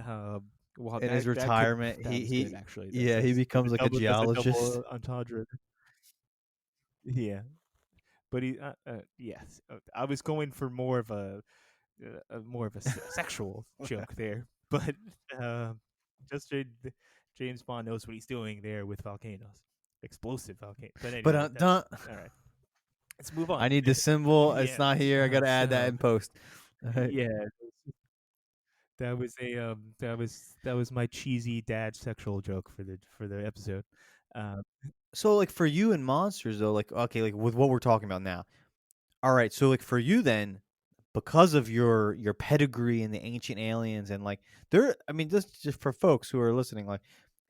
um, well, In his retirement, that was good actually. yeah, he That's a becomes like a that's a geologist. double entendre. Yeah, but yes, I was going for more of a sexual joke there, but uh, just James Bond knows what he's doing there with volcanoes, explosive volcanoes. But But anyway, that's dun, all right. Let's move on. I need the symbol. It's Yeah. not here. I got to add that So in post. All right. yeah, that was my cheesy dad sexual joke for the episode. Um, So like for you and monsters though, like okay, like with what we're talking about now. All right, so like for you then, because of your pedigree in the ancient aliens and like there, I mean, just for folks who are listening, like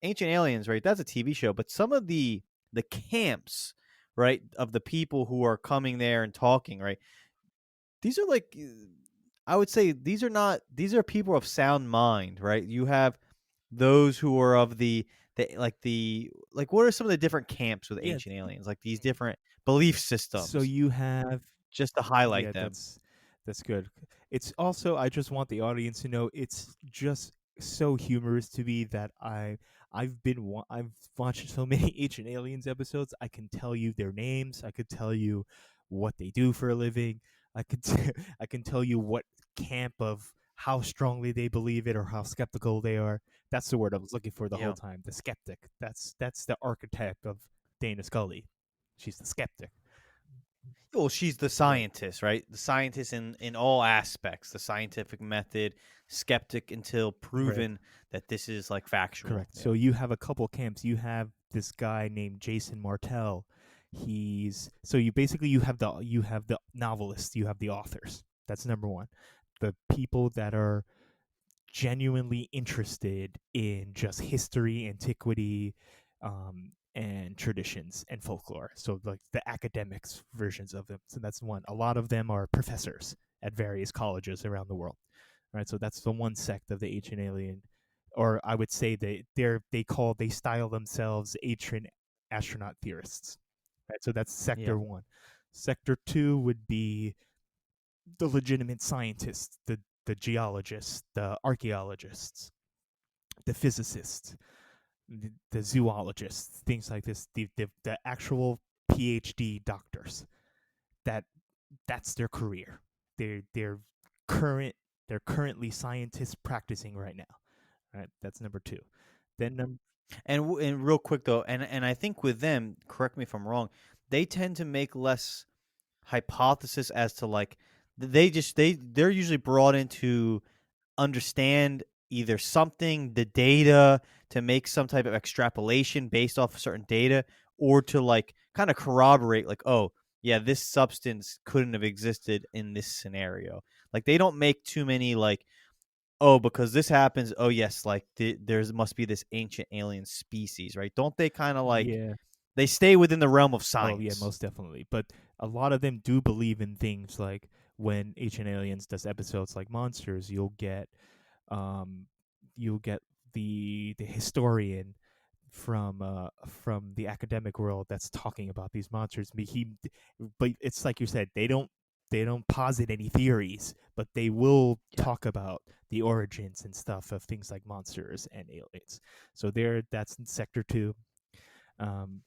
Ancient Aliens, right? That's a TV show, but some of the camps, right, of the people who are coming there and talking, right? These are like, I would say these are not these are people of sound mind, right? You have those who are of the like what are some of the different camps with yeah. Ancient Aliens? Like these different belief So systems, you have just to highlight yeah, them. that's good. It's also I just want the audience to know it's just so humorous to me that I've watched so many Ancient Aliens episodes. I can tell you their names. I could tell you what they do for a living. I can tell you what camp of how strongly they believe it or how skeptical they are. That's the word I was looking for the whole Yeah. time. The skeptic. That's the archetype of Dana Scully. She's the skeptic. Well, she's the Right. scientist, right? The scientist in all aspects, the scientific method, skeptic until Right. proven that this is like factual. Correct. Yeah. So you have a couple camps. You have this guy named Jason Martell. He's so you basically you have the novelists, you have the authors. That's number one. The people that are genuinely interested in just history, antiquity, and traditions and folklore. So like the academics versions of them. So that's one. A lot of them are professors at various colleges around the world. Right. So that's the one sect of the ancient alien, or I would say they style themselves ancient astronaut theorists. Right. So that's Yeah. sector one. Sector two would be the legitimate scientists, the geologists, the archaeologists, the physicists, the zoologists, things like this, the actual PhD doctors. That that's their career. They're current they're currently scientists practicing right now. Right, that's number two. Then And real quick though, and I think with them, correct me if I'm wrong, they tend to make less hypothesis as to like they're usually brought in to understand either something, the data, to make some type of extrapolation based off of certain data, or to like kind of corroborate, like, oh, yeah, this substance couldn't have existed in this scenario. Like they don't make too many like, oh, because this happens. Oh, yes, like there's must be this ancient alien species, right? Don't they kind of like yeah, They stay within the realm of Oh yeah, science. most definitely. But a lot of them do believe in things like when Ancient Aliens does episodes like Monsters, um you'll get the historian from the academic world that's talking about these monsters. But it's like you said, they don't posit any theories, but they will Yeah. talk about the origins and stuff of things like monsters and aliens. So there, that's in sector two.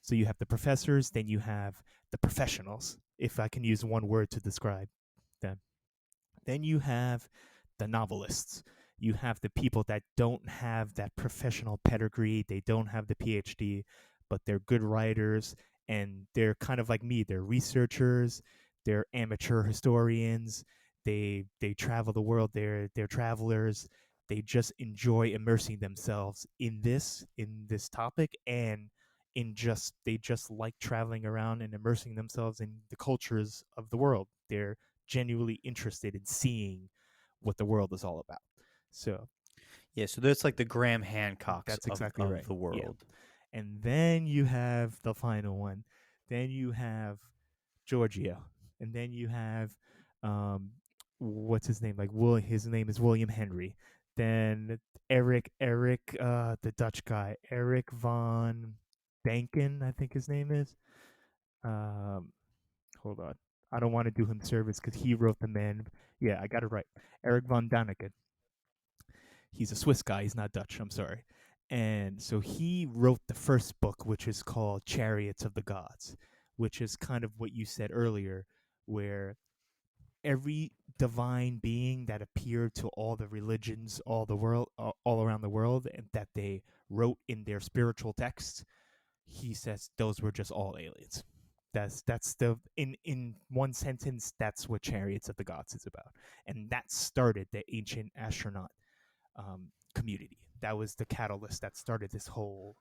So you have the professors, then you have the professionals, if I can use one word to describe them. Then you have the novelists. You have the people that don't have that professional pedigree, they don't have the PhD, but they're good writers and they're kind of like me. They're researchers, they're amateur historians, they travel the world, they're travelers. They just enjoy immersing themselves in this topic, and they just like traveling around and immersing themselves in the cultures of the world. They're genuinely interested in seeing what the world is all about. So Yeah, so that's like the Graham Hancocks that's exactly of right. the Yeah. world. And then you have the final one. Then you have Giorgio. And then you have um what's his name? Like his name is William Henry. Then Eric, the Dutch guy, Eric von Danken, I think his name is. Um Hold on. I don't want to do him service because he wrote the man. Yeah, I got it right. Eric von Daniken. He's a Swiss guy. He's not Dutch. I'm sorry. And so he wrote the first book, which is called Chariots of the Gods, which is kind of what you said earlier, where every divine being that appeared to all the religions, all around the world, and that they wrote in their spiritual texts, he says those were just all aliens. That's the in one sentence, that's what Chariots of the Gods is about, and that started the ancient astronaut community. That was the catalyst that started this whole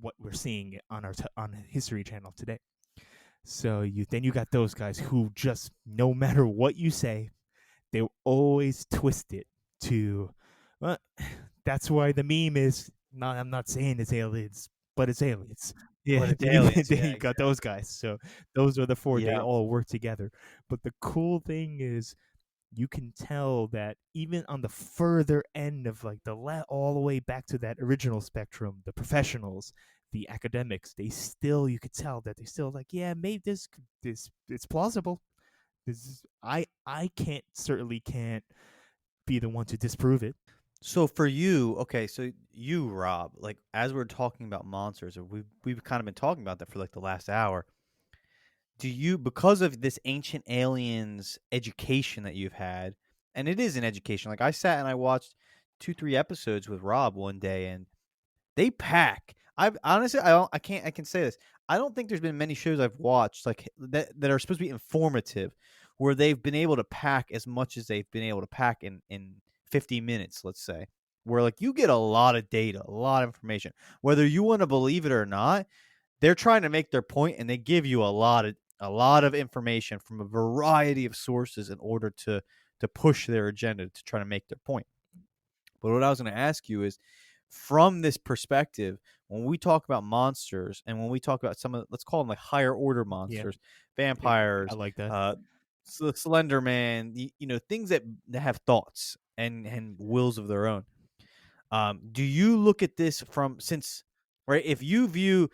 what we're seeing on on History Channel today. So you got those guys who just no matter what you say, they always twist it to. Well, that's why the meme is. Not, I'm not saying it's aliens, but it's aliens. But Yeah, it's then you aliens. then Yeah, you got exactly. those guys. So those are the four. They Yeah. all work together. But the cool thing is, you can tell that even on the further end of like all the way back to that original spectrum, the professionals, the academics, they still you could tell that they still like, yeah, maybe this it's plausible. I can't certainly can't be the one to disprove it. So for you, okay, so you, Rob, like as we're talking about monsters, or we've kind of been talking about that for like the last hour. Do you, because of this ancient aliens education that you've had, and it is an education. Like I sat and I watched 2, 3 episodes with Rob one day, and they pack. I've honestly, I can't, I can say this. I don't think there's been many shows I've watched like that are supposed to be informative, where they've been able to pack as much as they've been able to pack in 50 minutes, let's say. Where like you get a lot of data, a lot of information. Whether you want to believe it or not, they're trying to make their point, and they give you a lot of information from a variety of sources in order to push their agenda to try to make their point. But what I was going to ask you is, from this perspective, when we talk about monsters and when we talk about some of, let's call them like higher order Yeah, monsters, I vampires, like that. uh, Slender Man, things that have thoughts and wills of their own. Do you look at this from, since, right? If you view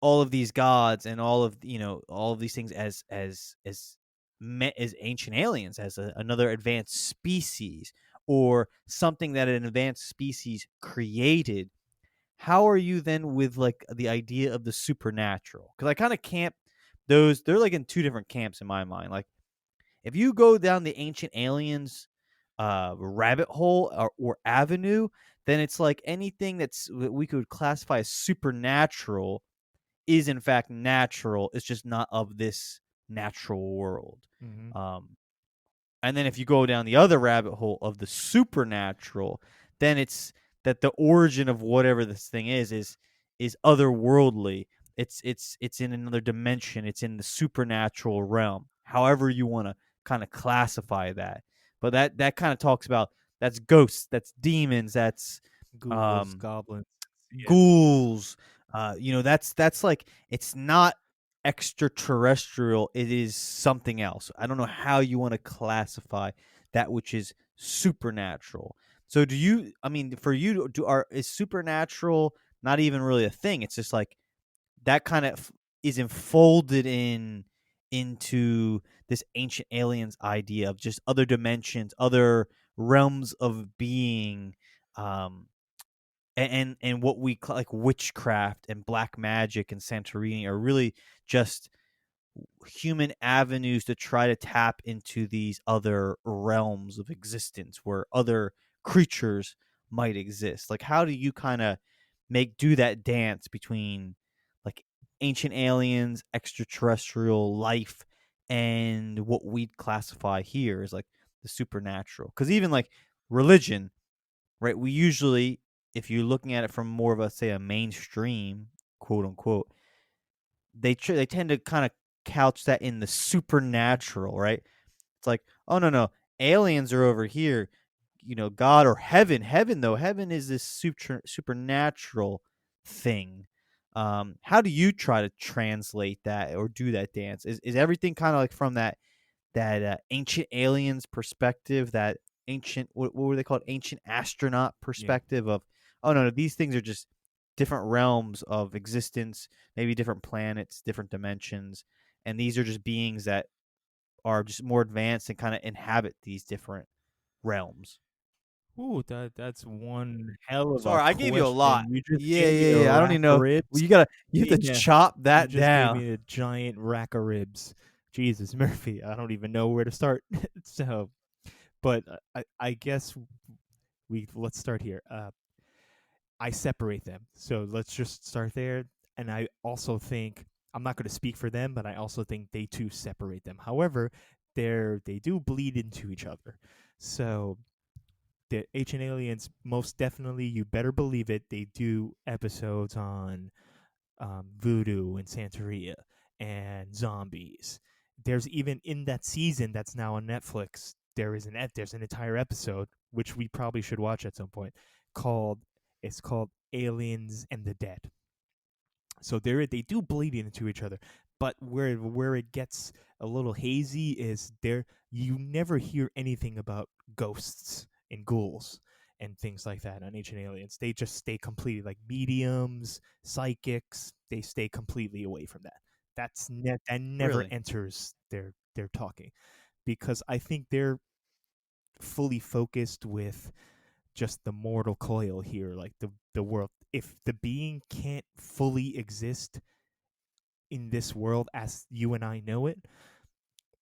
all of these gods and all of these things as ancient aliens, as another advanced species, or something that an advanced species created, how are you then with like the idea of the supernatural? Because I kind of camp those, they're like in two different camps in my mind. Like if you go down the ancient aliens rabbit hole, or avenue, then it's like anything that's we could classify as supernatural is in fact natural. It's just not of this natural world. Mm-hmm. Um, and then if you go down the other rabbit hole of the supernatural, then it's that the origin of whatever this thing is otherworldly. It's in another dimension. It's in the supernatural realm. However you want to kind of classify that. But that kind of talks about, that's ghosts, that's demons, that's Ghouls, um goblins. Yeah. ghouls, That's like it's not extraterrestrial. It is something else. I don't know how you want to classify that which is supernatural. So do you? I mean, for you, do are is supernatural not even really a thing? It's just like that kind of is enfolded into this ancient aliens idea of just other dimensions, other realms of being, um, and what we call like witchcraft and black magic and Santorini are really just human avenues to try to tap into these other realms of existence where other creatures might exist. Like, how do you kind of do that dance between like ancient aliens, extraterrestrial life, and what we'd classify here as like the supernatural? Because even like religion, right? We usually, if you're looking at it from more of a say a mainstream quote unquote, they tend to kind of couch that in the supernatural, right? It's like, oh no no, aliens are over here, God or heaven. Heaven is this supernatural thing. How do you try to translate that or do that dance? Is everything kind of like from that ancient aliens perspective, that ancient what were they called, ancient astronaut Yeah. perspective of, oh no, no, these things are just different realms of existence, maybe different planets, different dimensions, and these are just beings that are just more advanced and kind of inhabit these different realms. Ooh, that's one hell of a Sorry, I gave you a lot. question. You just Yeah, gave me yeah, a yeah. I don't rack even of know. Well, ribs. you have to Yeah, chop you that just gave down. me a giant rack of ribs. Jesus, Murphy, I don't even know where to start. So, but I guess we let's start here. I separate them. So let's just start there. And I also think I'm not going to speak for them, but I also think they too separate them. However, they do bleed into each other. So the Ancient Aliens, most definitely, you better believe it. They do episodes on voodoo and Santeria and zombies. There's even in that season that's now on Netflix. There's an entire episode which we probably should watch at some point called it's called Aliens and the Dead. So they do bleed into each other, but where it gets a little hazy is there you never hear anything about ghosts and ghouls and things like that on Ancient Aliens. They just stay completely like mediums, psychics. They stay completely away from that. That never Really? enters their talking because I think they're fully focused with just the mortal coil here, like the world. If the being can't fully exist in this world as you and I know it,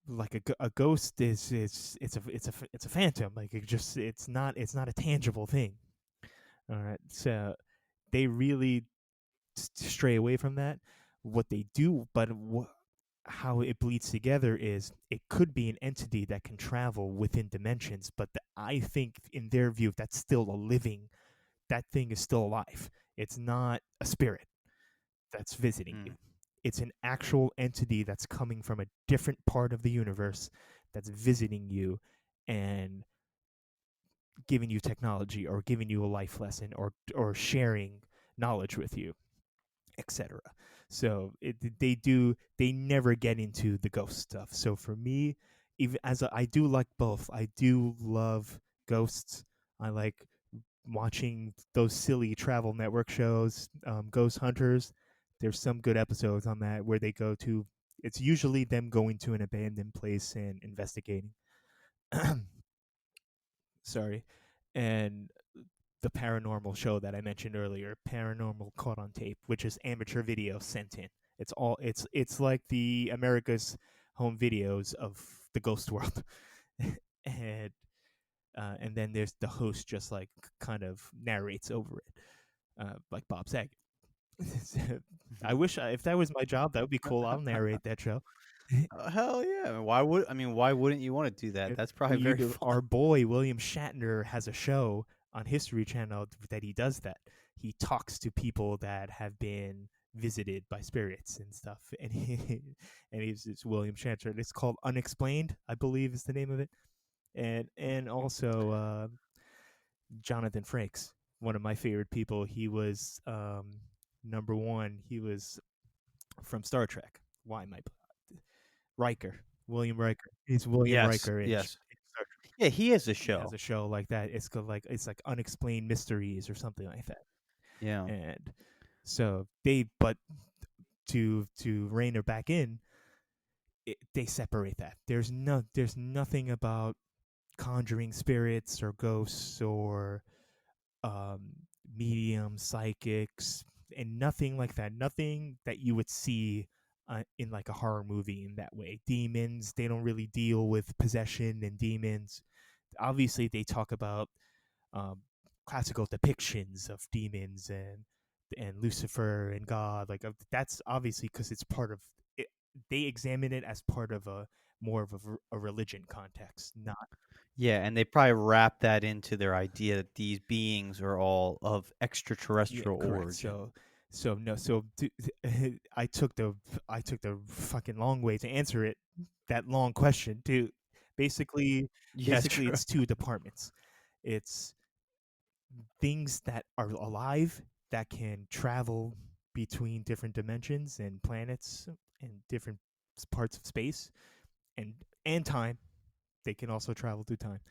like a ghost is it's a phantom. Like it's not a tangible thing. All right, so they really stray away from that. What they do, but how it bleeds together is it could be an entity that can travel within dimensions, but I think in their view that's still a living. That thing is still alive. It's not a spirit that's visiting you. Mm, It's an actual entity that's coming from a different part of the universe that's visiting you and giving you technology or giving you a life lesson or sharing knowledge with you, etc. So they never get into the ghost stuff. So for me, even I do like both. I do love ghosts. I like watching those silly travel network shows, Ghost Hunters. There's some good episodes on that where they go to. It's usually them going to an abandoned place and investigating. Sorry, and the paranormal show that I mentioned earlier, Paranormal Caught on Tape, which is amateur video sent in. It's like the America's Home Videos of the ghost world, and and then there's the host just like kind of narrates over it, like Bob Saget. I wish if that was my job, that would be cool. I'll narrate that show. hell yeah! Why wouldn't you want to do that? That's probably We very do. fun. Our boy William Shatner has a show on History Channel that he does that. He talks to people that have been visited by spirits and stuff, and it's William Shatner. It's called Unexplained, I believe, is the name of it, and also Jonathan Frakes, one of my favorite people. He was Number one, he was from Star Trek. Why my Riker, William Riker. He's William Yes, Riker yes. in Star Trek. Yeah, he has a He has show. a show like that. It's called it's like Unexplained Mysteries or something like that. Yeah. And so but to rein her back in, they separate that. There's nothing about conjuring spirits or ghosts or um, mediums, psychics, and nothing like that. Nothing that you would see in like a horror movie in that way. Demons, they don't really deal with possession and demons. Obviously, they talk about um, classical depictions of demons and Lucifer and God. Like that's obviously because it's part of it. They examine it as part of a more of a religion context, not Yeah, and they probably wrap that into their idea that these beings are all of yeah, extraterrestrial correct. origin. So no, so I took the fucking long way to answer it. That long question to basically Yeah, basically true. it's two departments. It's things that are alive that can travel between different dimensions and planets and different parts of space and time. They can also travel through time.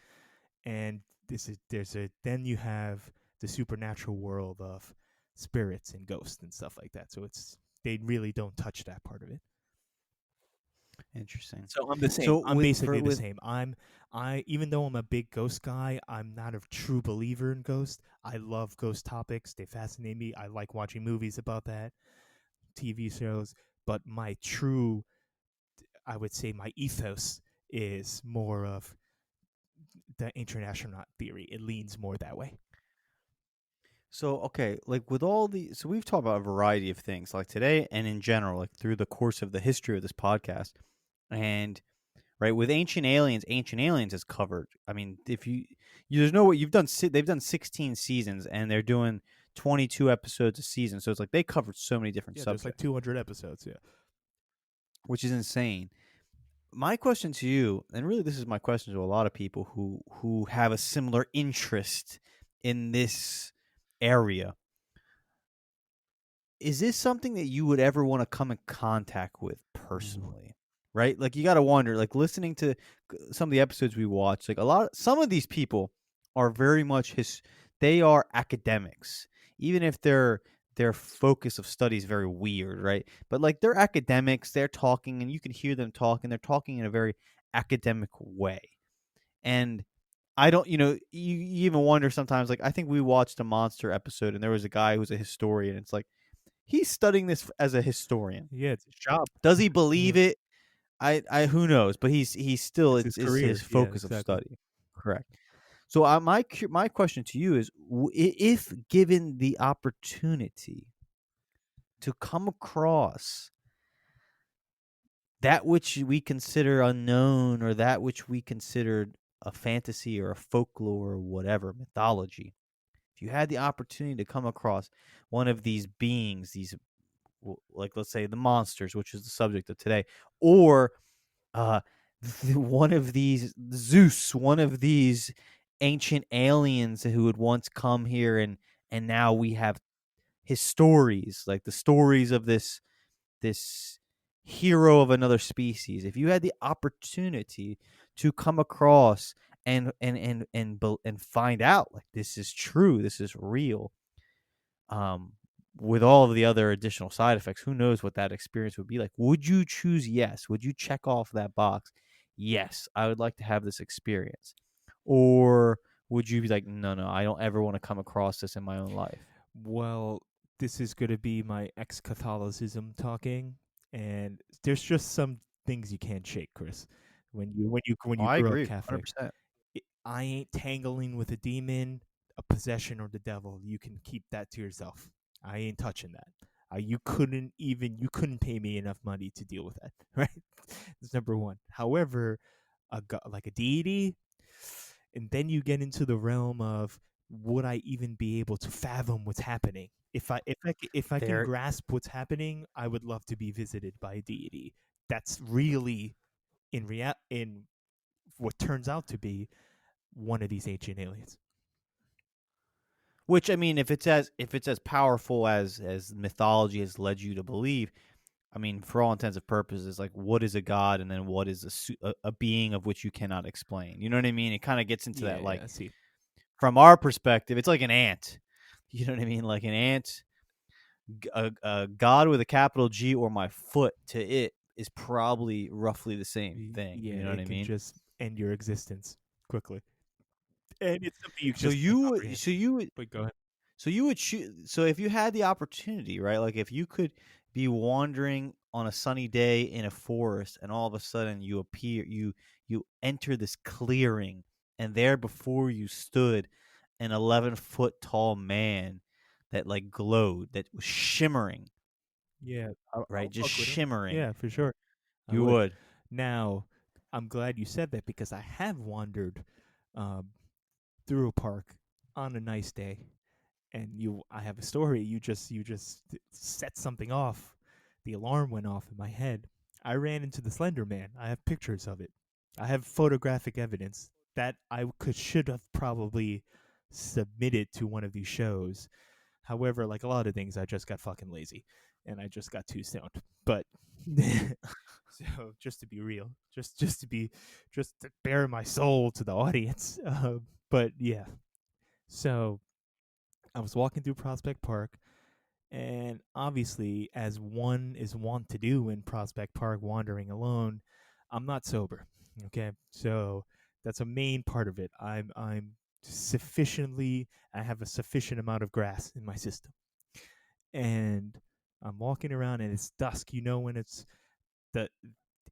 And there's a then you have the supernatural world of spirits and ghosts and stuff like that. So they really don't touch that part of it. Interesting. So I'm the same. So I'm with for basically the with same. I even though I'm a big ghost guy, I'm not a true believer in ghosts. I love ghost topics. They fascinate me. I like watching movies about that, TV shows, but my true I would say my ethos is more of the ancient astronaut theory. It leans more that way. so okay, like with all the so we've talked about a variety of things like today and in general, like through the course of the history of this podcast. And right with Ancient Aliens is covered. I mean, if there's no way they've done 16 seasons and they're doing 22 episodes a season. So it's like they covered so many different Yeah, there's like subjects, 200 episodes. Yeah. which is insane. My question to you, and really this is my question to a lot of people who have a similar interest in this area, is this something that you would ever want to come in contact with Ooh. personally? Right? Like you got to wonder, like listening to some of the episodes we watch, like some of these people are very much they are academics, even if their focus of study is very weird, right? But like they're academics, they're talking and you can hear them talking, they're talking in a very academic way. And I don't, you even wonder sometimes, like I think we watched a monster episode and there was a guy who's a historian. It's like, he's studying this as a historian. Yeah, it's his job. Does he Yeah, believe it? I who knows, but he's still it's his it's his career. Yeah, focus of exactly. study. Correct. So my question to you is, if given the opportunity to come across that which we consider unknown or that which we considered a fantasy or a folklore or whatever mythology, if you had the opportunity to come across one of these beings, these like let's say the monsters, which is the subject of today, or uh, one of these Zeus, one of these ancient aliens who had once come here, and now we have his stories, like the stories of this hero of another species. If you had the opportunity to come across and find out like this is true, this is real, um, with all of the other additional side effects, who knows what that experience would be like? Would you choose yes? Would you check off that box? Yes, I would like to have this experience. Or would you be like, no, no, I don't ever want to come across this in my own life? Well, this is going to be my ex-Catholicism talking, and there's just some things you can't shake, Chris. When Oh, you I grew up agree, Catholic, 100%. I ain't tangling with a demon, a possession, or the devil. You can keep that to yourself. I ain't touching that. You couldn't pay me enough money to deal with that, right? That's number one. However, like a deity, and then you get into the realm of would I even be able to fathom what's happening? If I can There, grasp what's happening, I would love to be visited by a deity. That's really in what turns out to be one of these ancient aliens. Which I mean, if it's as powerful as mythology has led you to believe, I mean, for all intents and purposes, like what is a god, and then what is a being of which you cannot explain? You know what I mean? It kind of gets into that Yeah, like I see. from our perspective, it's like an ant. You know what I mean? Like an ant, a god with a capital G or my foot to it is probably roughly the same thing. Yeah, You know what it I can mean? just end your existence quickly, and it's something you So just can't you comprehend. so you But go ahead. So you would choose. So if you had the opportunity, right? Like if you could be wandering on a sunny day in a forest, and all of a sudden you enter this clearing, and there before you stood an 11-foot tall man that like glowed, that was shimmering, Yeah, right? I'll Just fuck with him. shimmering. Yeah, for sure. I You would. would. Now, I'm glad you said that because I have wandered um, through a park on a nice day, and I have a story. You just set something off. The alarm went off in my head. I ran into the Slender Man. I have pictures of it. I have photographic evidence that I could should have probably submitted to one of these shows. However, like a lot of things, I just got fucking lazy and I just got too stoned. But so just to be real, just to bare my soul to the audience. But yeah, so I was walking through Prospect Park, and obviously, as one is wont to do in Prospect Park, wandering alone, I'm not sober. Okay, so that's a main part of it. I'm sufficiently. I have a sufficient amount of grass in my system, and I'm walking around, and it's dusk. You know when the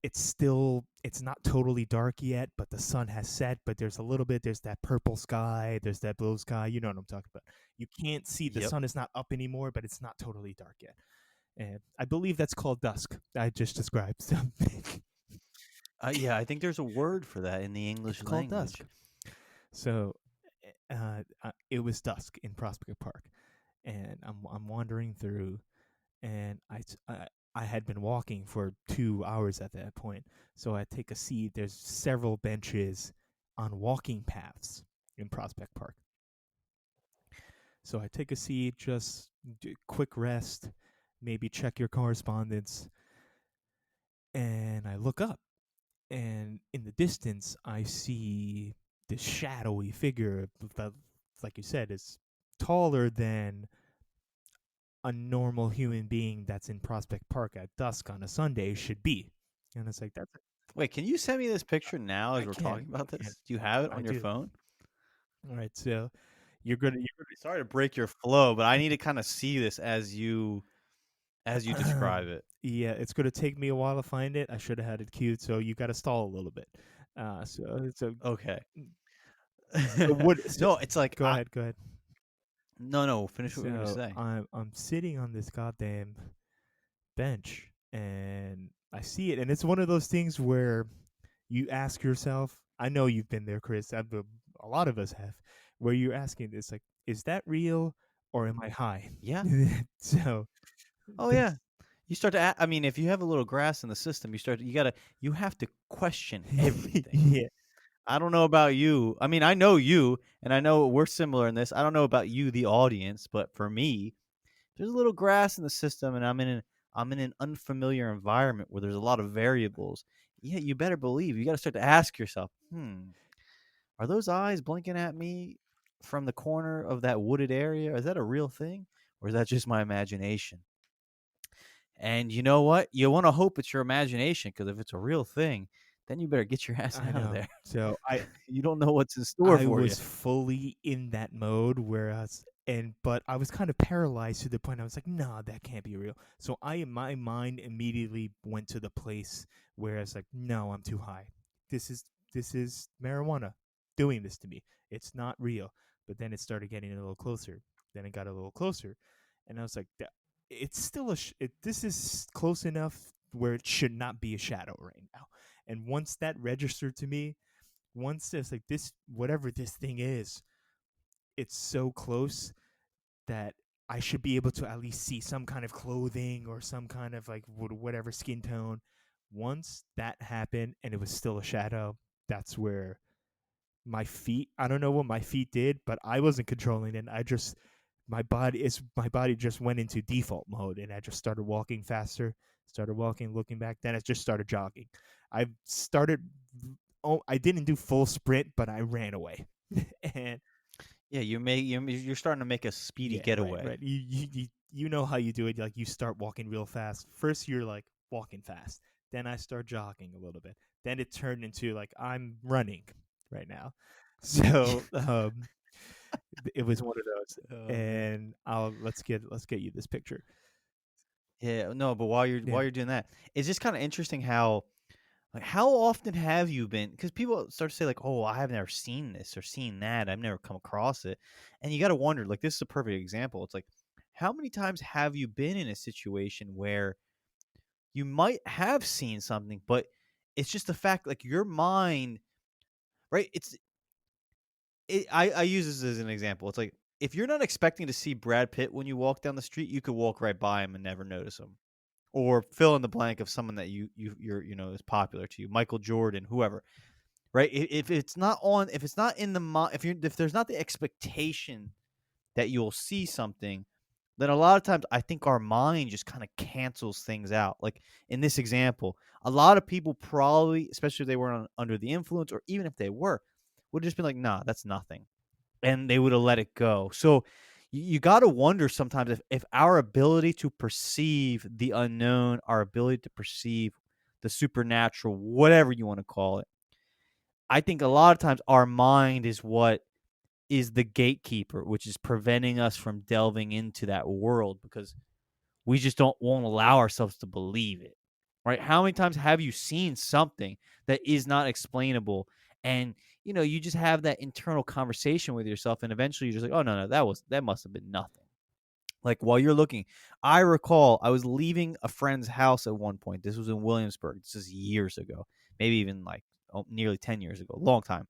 it's not totally dark yet, but the sun has set, but there's that purple sky, there's that blue sky, you know what I'm talking about. You can't see, the Yep. sun is not up anymore, but it's not totally dark yet. And I believe that's called dusk. I just described something. Yeah, I think there's a word for that in the It's English called dusk. language. So it was dusk in Prospect Park, and I'm wandering through, and I had been walking for 2 hours at that point. So I take a seat. There's several benches on walking paths in Prospect Park. So I take a seat, just quick rest, maybe check your correspondence, and I look up, and in the distance I see this shadowy figure that, like you said, is taller than a normal human being that's in Prospect Park at dusk on a Sunday should be. And it's like that's Wait, can you send me this picture now I as we're can, talking about I can, this? Do you have it I on your do. phone? All right, so you're Sorry to break your flow, but I need to kind of see this as you gonna describe it. yeah, it's gonna take me a while to find it. I should have had it queued, so you got to stall a little bit. So Okay. so what? So, No, it's like go ahead, go ahead. no. Finish what you were gonna So say. I'm sitting on this goddamn bench, and I see it, and it's one of those things where you ask yourself. I know you've been there, Chris. A lot of us have, where you're asking this, like, is that real or am I high? Yeah. So Oh yeah. this, You start to. I mean, if you have a little grass in the system, you have to question everything. yeah, I don't know about you. I mean, I know you, and I know we're similar in this. I don't know about you, the audience, but for me, there's a little grass in the system, and I'm in an unfamiliar environment where there's a lot of variables. Yeah, you better believe you got to start to ask yourself, are those eyes blinking at me from the corner of that wooded area? Is that a real thing, or is that just my imagination? And you know what? You want to hope it's your imagination, because if it's a real thing, then you better get your ass I out of know. there. So You don't know what's in store I for you. was fully in that mode where but I was kind of paralyzed to the point I was like, nah, that can't be real. So my mind immediately went to the place where I was like, no, I'm too high. This is marijuana doing this to me. It's not real. But then it started getting a little closer. Then it got a little closer, and I was like, it's still this is close enough where it should not be a shadow right now. And once that registered to me, once it's like this, whatever this thing is, it's so close that I should be able to at least see some kind of clothing or some kind of like whatever skin tone. Once that happened and it was still a shadow, that's where my feet. I don't know what my feet did, but I wasn't controlling it. I just my body just went into default mode, and I just started walking faster, started walking, looking back. Then I just started jogging. I started. Oh, I didn't do full sprint, but I ran away. And Yeah, you're starting to make a speedy yeah, right, getaway. right. You know how you do it. Like you start walking real fast. First, you're like walking fast. Then I start jogging a little bit. Then it turned into like I'm running right now. So it was one of those. Oh man. And let's get you this picture. Yeah, no, but Yeah. while you're doing that, it's just kind of interesting how like how often have you been? Because people start to say like, "Oh, I have never seen this or seen that. I've never come across it," and you got to wonder. Like this is a perfect example. It's like, how many times have you been in a situation where you might have seen something, but it's just the fact like your mind, right? I use this as an example. It's like if you're not expecting to see Brad Pitt when you walk down the street, you could walk right by him and never notice him. Or fill in the blank of someone that you're is popular to you, Michael Jordan, whoever, right? If it's not on, if it's not in the mind, if there's not the expectation that you'll see something, then a lot of times I think our mind just kind of cancels things out. Like in this example, a lot of people probably, especially if they were under the influence, or even if they were, would have just been like, "Nah, that's nothing," and they would have let it go. So you got to wonder sometimes if our ability to perceive the unknown, our ability to perceive the supernatural, whatever you want to call it, I think a lot of times our mind is what is the gatekeeper, which is preventing us from delving into that world because we just don't won't allow ourselves to believe it. Right? How many times have you seen something that is not explainable and you just have that internal conversation with yourself and eventually you're just like, "Oh no, no, that must have been nothing." Like while you're looking, I recall I was leaving a friend's house at one point. This was in Williamsburg. This is years ago, maybe even like nearly 10 years ago, long time.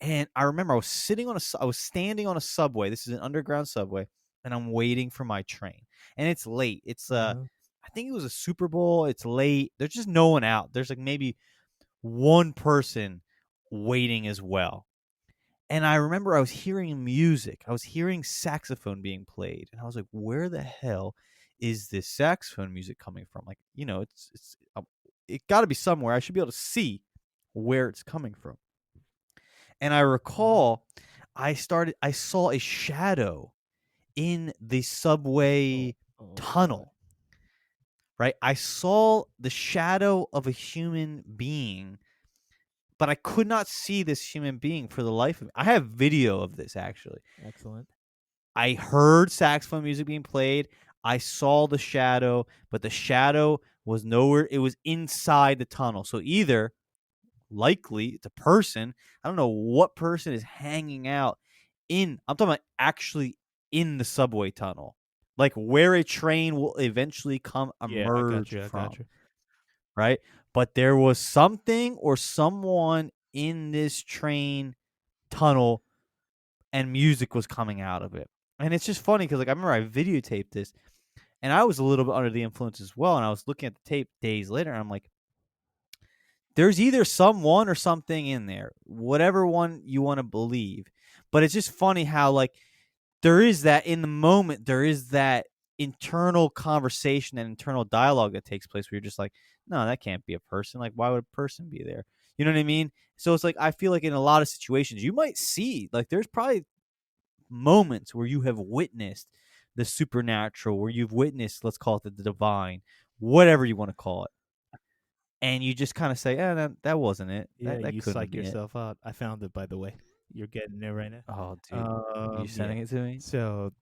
And I remember I was standing on a subway. This is an underground subway, and I'm waiting for my train. And it's late. Uh-huh. I think it was a Super Bowl. It's late. There's just no one out. There's like maybe one person waiting as well. And I remember I was hearing music. I was hearing saxophone being played, and I was like, "Where the hell is this saxophone music coming from?" Like, it got to be somewhere. I should be able to see where it's coming from. And I Mhm. recall I saw a shadow in the Oh, subway oh God. tunnel, right? I saw the shadow of a human being, but I could not see this human being for the life of me. I have video of this actually. Excellent. I heard saxophone music being played. I saw the shadow, but the shadow was nowhere. It was inside the tunnel. So either likely it's a person. I don't know what person is hanging out I'm talking about actually in the subway tunnel. Like where a train will eventually come Yeah, I got emerge you. I got from, you. right? But there was something or someone in this train tunnel and music was coming out of it. And it's just funny because like I remember I videotaped this and I was a little bit under the influence as well. And I was looking at the tape days later and I'm like, there's either someone or something in there, whatever one you want to believe. But it's just funny how like there is that in the moment, there is that internal conversation and internal dialogue that takes place where you're just like, no, that can't be a person. Like, why would a person be there? You know what I mean? So it's like I feel like in a lot of situations you might see like there's probably moments where you have witnessed the supernatural, where you've witnessed, let's call it the divine, whatever you want to call it, and you just kind of say, that wasn't it. Yeah, That you couldn't have psych been it." yourself out. I found it, by the way. You're getting it right now. Oh, dude, you Yeah. sending it to me? So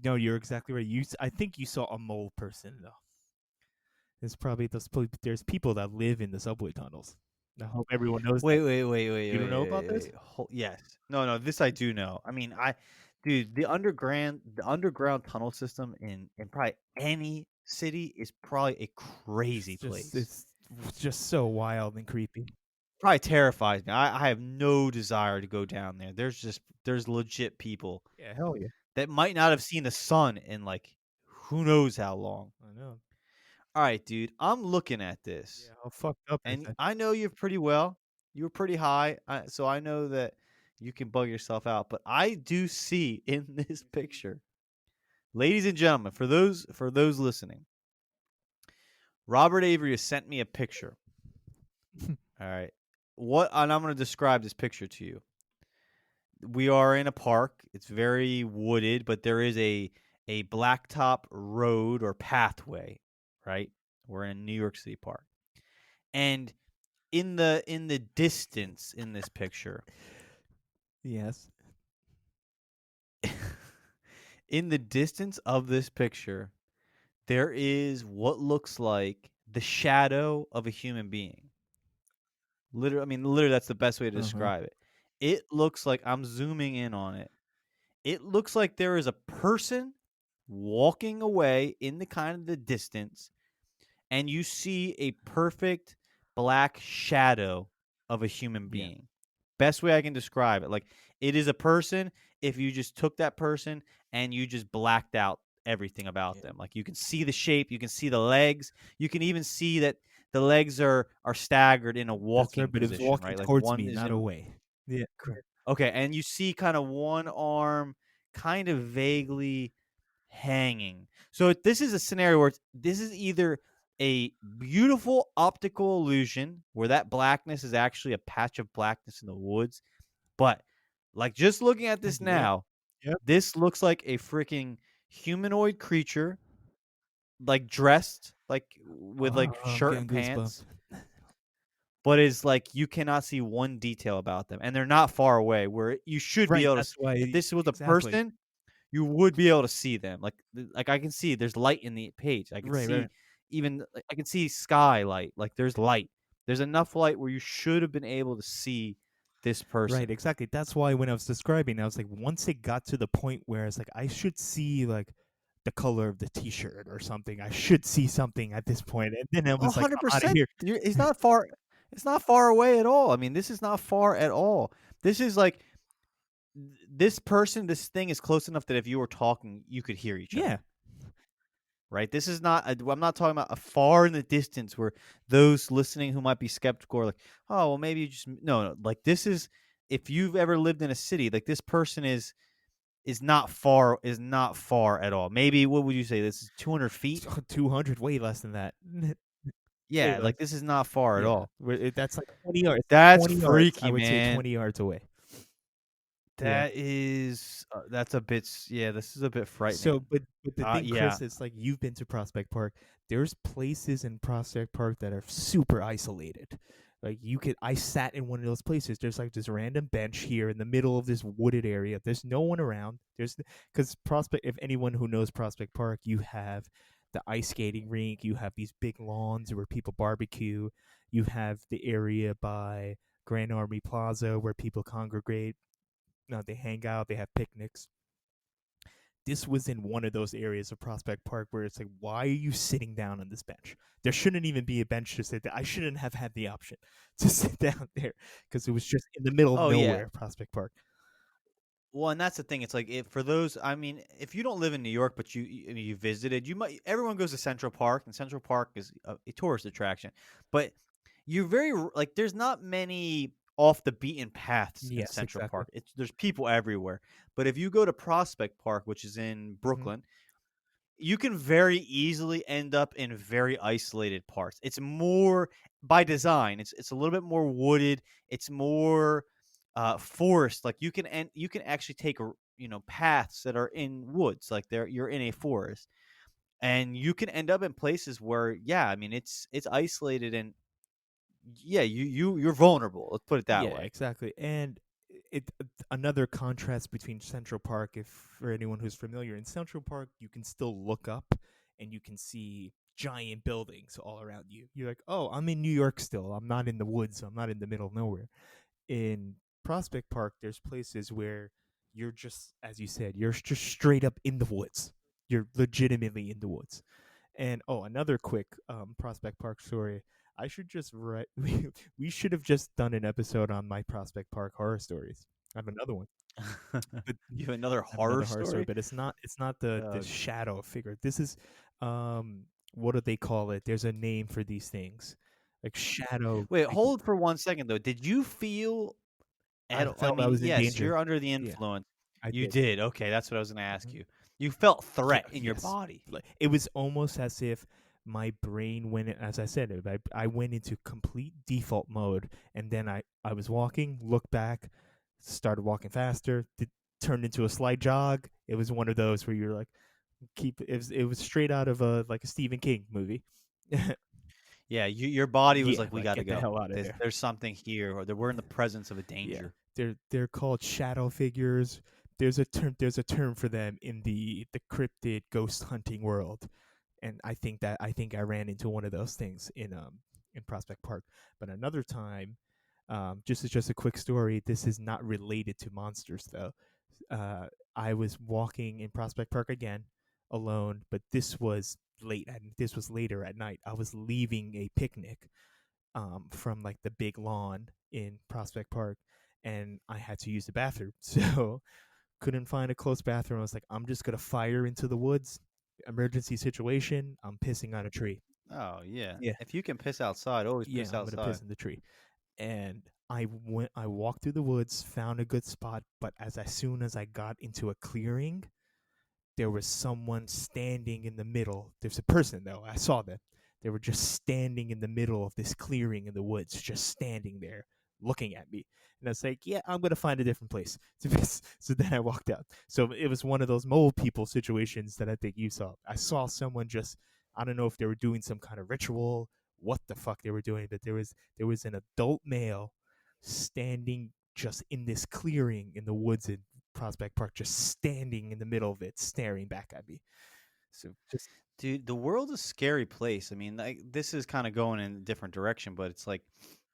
no, you're exactly right. I think you saw a mole person though. There's people that live in the subway tunnels. I hope everyone knows that. Wait, wait, wait, wait, You don't wait, know about wait, this? wait. Yes. No, no, this I do know. I mean, dude, the underground tunnel system in probably any city is probably a crazy place. It's just so wild and creepy. Probably terrifies me. I have no desire to go down there. There's legit people Yeah, hell yeah. that might not have seen the sun in like who knows how long. I know. All right, dude, I'm looking at Yeah, this, how fucked up is and that? I know you pretty well. You were pretty high, so I know that. you can bug yourself out. But I do see in this picture, ladies and gentlemen, for those listening, Robert Avery has sent me a picture. All right. And I'm going to describe this picture to you. We are in a park. It's very wooded, but there is a blacktop road or pathway, right? We're in a New York City park. And in the distance in this picture, Yes. in the distance of this picture, there is what looks like the shadow of a human being. Literally, I mean, literally, that's the best way to Uh huh. describe it. It looks like I'm zooming in on it. It looks like there is a person walking away in the kind of the distance, and you see a perfect black shadow of a human Yeah. being. Best way I can describe it. Like, it is a person if you just took that person and you just blacked out everything about Yeah. them. Like, you can see the shape, you can see the legs, you can even see that the legs are staggered in a That's right, walking but it was position, walking right? Like towards one me, is not in away. Yeah. okay, and you see kind of one arm kind of vaguely hanging. So this is a scenario where this is either a beautiful optical illusion where that blackness is actually a patch of blackness in the woods, but like just looking at this Yep. now, Yep. this looks like a freaking humanoid creature, like dressed like with like I'm shirt getting and goosebumps. pants, but is like you cannot see one detail about them, and they're not far away. Where you should be Right. able to, That's if why. this was a Exactly. person, you would be able to see them. Like I can see there's light in the page. I can Right. Right. see even like, I can see skylight. Like there's light. There's enough light where you should have been able to see this Right, person. exactly. That's why when I was describing, I was like, once it got to the point where it's like, I should see like the color of the T-shirt or something. I should see something at this point, and then I A was like, hundred I'm out of percent. here. It's not far. It's not far away at all. I mean, this is not far at all. This is like this person. This thing is close enough that if you were talking, you could hear each Yeah, other. Right? This is not. I'm not talking about a far in the distance where those listening who might be skeptical are like, oh, well, maybe you just no. Like this is if you've ever lived in a city, like this person is not far at all. Maybe what would you say? This is 200 feet. 200, way less than that. Way Yeah, less. like this is not far at Yeah, all. that's like 20 yards. That's 20 yards. I freaky, would say man. 20 yards away. Yeah. That is that's a bit. Yeah, this is a bit So, frightening. but the thing, Yeah. Chris, is like you've been to Prospect Park. There's places in Prospect Park that are super isolated. Like I sat in one of those places. There's like this random bench here in the middle of this wooded area. There's no one around. Because Prospect, if anyone who knows Prospect Park, you have the ice skating rink. You have these big lawns where people barbecue. You have the area by Grand Army Plaza where people congregate. They hang out. They have picnics. This was in one of those areas of Prospect Park where it's like, why are you sitting down on this bench? There shouldn't even be a bench to sit there. I shouldn't have had the option to sit down there because it was just in the middle of Oh yeah. nowhere, Prospect Park. Well, and that's the thing. It's like for those. I mean, if you don't live in New York, but you visited, you might. Everyone goes to Central Park, and Central Park is a tourist attraction. But you're like, there's not many off the beaten paths in Yes, Central exactly. Park. There's people everywhere. But if you go to Prospect Park, which is in Hmm. Brooklyn, you can very easily end up in very isolated parts. It's more by design. It's a little bit more wooded. It's more forest. Like you can actually take paths that are in woods. Like you're in a forest, and you can end up in places where yeah, I mean it's isolated and yeah, you're vulnerable. Let's put it that Yeah, way. exactly. And another contrast between Central Park, if for anyone who's familiar, in Central Park you can still look up and you can see giant buildings all around you. You're like, oh, I'm in New York still. I'm not in the woods. I'm not in the middle of nowhere. In Prospect Park, there's places where you're just, as you said, you're just straight up in the woods. You're legitimately in the woods. And another quick Prospect Park story. I should just write. We should have just done an episode on my Prospect Park horror stories. I have another one, but You have another I have horror another horror story, story. but it's not the Uh, shadow figure. This is what do they call it? There's a name for these things, like shadow Wait, creepy. hold for 1 second though. Did you feel I I felt I mean, was in yes, danger. you're under the Yeah, influence. I You did. did. Okay, that's what I was gonna ask Mhm. you. You felt Yeah, threat in your yes. body. Like, it was almost as if my brain went, as I said, I went into complete default mode, and then I was walking, looked back, started walking faster, turned into a slight jog. It was one of those where you're like, keep it was straight out of a like a Stephen King movie. Yeah, your body was Yeah, like, "We like gotta get the go. hell out of there. There's something here, or that we're in the presence of a Yeah, danger." they're called shadow figures. There's a term for them in the cryptid ghost hunting world, and I think I ran into one of those things in Prospect Park. But another time, just a quick story. This is not related to monsters though. Uh, I was walking in Prospect Park again, alone, but this was later at night. I was leaving a picnic from like the big lawn in Prospect Park, and I had to use the bathroom. So couldn't find a close bathroom. I was like, I'm just gonna fire into the woods. Emergency situation. I'm pissing on a tree. Oh, yeah. Yeah, If you can piss outside, always yeah, piss I'm gonna piss outside. in the tree. And I walked through the woods, found a good spot, but as soon as I got into a clearing, there was someone standing in the middle. There's a person though. I saw them. They were just standing in the middle of this clearing in the woods, just standing there looking at me. And I was like, yeah, I'm gonna find a different place. So then I walked out. So it was one of those mole people situations that I think you saw. I saw someone just, I don't know if they were doing some kind of ritual, what the fuck they were doing, but there was an adult male standing just in this clearing in the woods in Prospect Park, just standing in the middle of it, staring back at me. So just Dude, the world's a scary place. I mean, like, this is kind of going in a different direction, but it's like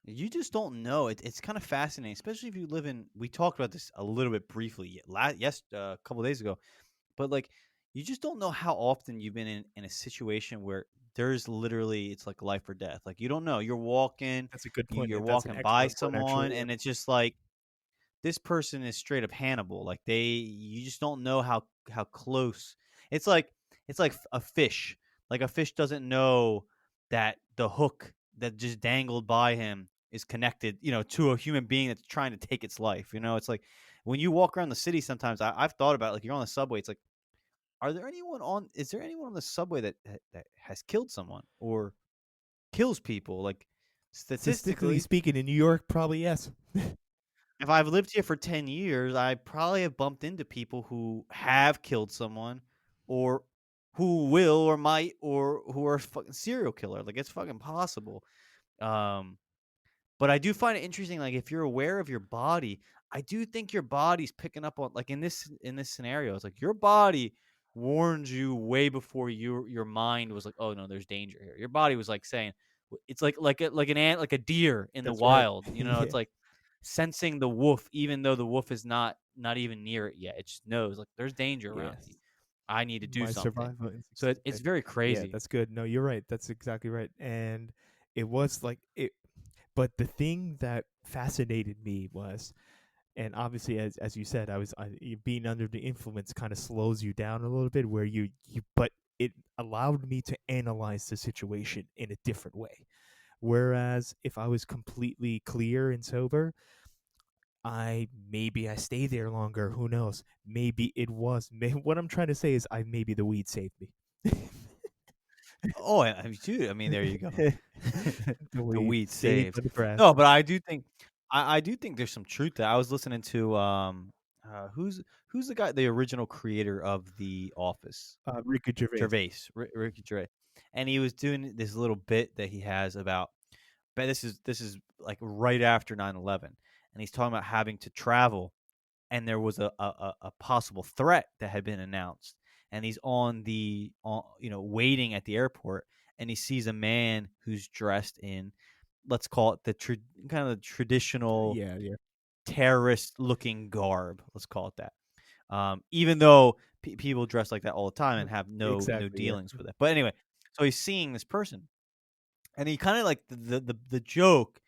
you just don't know. It's kind of fascinating, especially if you live in. We talked about this a little bit briefly a couple days ago, but like you just don't know how often you've been in a situation where there's literally it's like life or death. Like you don't know. You're walking, that's a good point. you're That's an walking by excellent point, actually. someone, and it's just like this person is straight up Hannibal. Like you just don't know how close. It's like a fish. Like a fish doesn't know that the hook that just dangled by him is connected, to a human being that's trying to take its life. It's like when you walk around the city. Sometimes I've thought about it, like you're on the subway. It's like, is there anyone on the subway that has killed someone or kills people? Like Statistically statistically, speaking, in New York, probably yes. if I've lived here for 10 years, I probably have bumped into people who have killed someone or who will or might or who are fucking serial killer. Like it's fucking possible. Um but I do find it interesting, like if you're aware of your body, I do think your body's picking up on, like in this scenario, it's like your body warned you way before your mind was like, "Oh no, there's danger here." Your body was like saying, it's like an ant, like a deer in the That's right. wild. It's Yeah, like sensing the wolf, even though the wolf is not even near it yet. It just knows like there's danger yeah. around me. I need to do My something. survival So instincts. it's very Yeah, crazy. that's good. No, you're right. That's exactly right. And it was like it. But the thing that fascinated me was, and obviously as you said, being under the influence kind of slows you down a little bit, where but it allowed me to analyze the situation in a different way. Whereas if I was completely clear and sober, maybe I stay there longer. Who knows? Maybe it was. What I'm trying to say is, maybe the weed saved me. Oh, dude, I mean, there you go. The The weed weed saved saves. by the grass. No, but I do think there's some truth to that. I was listening to who's the guy, the original creator of The Office? Ricky Gervais. Ricky Gervais, and he was doing this little bit that he has about. But this is like right after 9/11, and he's talking about having to travel, and there was a possible threat that had been announced, and he's waiting at the airport, and he sees a man who's dressed in, let's call it kind of the traditional Yeah, yeah, terrorist looking garb, let's call it that, even though people dress like that all the time and have no exactly. Yeah, dealings with it. But anyway, so he's seeing this person, and he kind of like the joke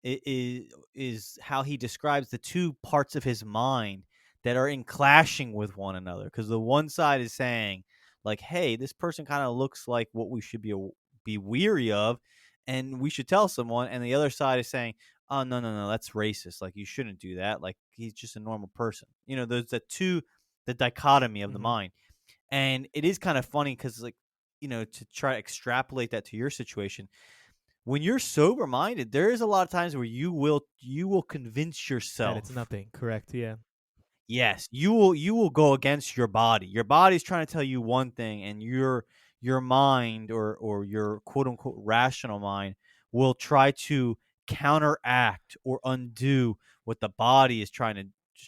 is how he describes the two parts of his mind that are in clashing with one another, because the one side is saying like, hey, this person kind of looks like what we should be weary of, and we should tell someone, and the other side is saying, "Oh, no, no, no, that's racist. Like, you shouldn't do that. Like, he's just a normal person." There's the dichotomy of the Mhm. mind. And it is kind of funny because, like, to try to extrapolate that to your situation, when you're sober minded, there is a lot of times where you will convince That it's yourself. nothing, correct, yeah. Yes, you will go against your body. Your body's trying to tell you one thing, and your mind, or your quote unquote rational mind, will try to counteract or undo what the body is trying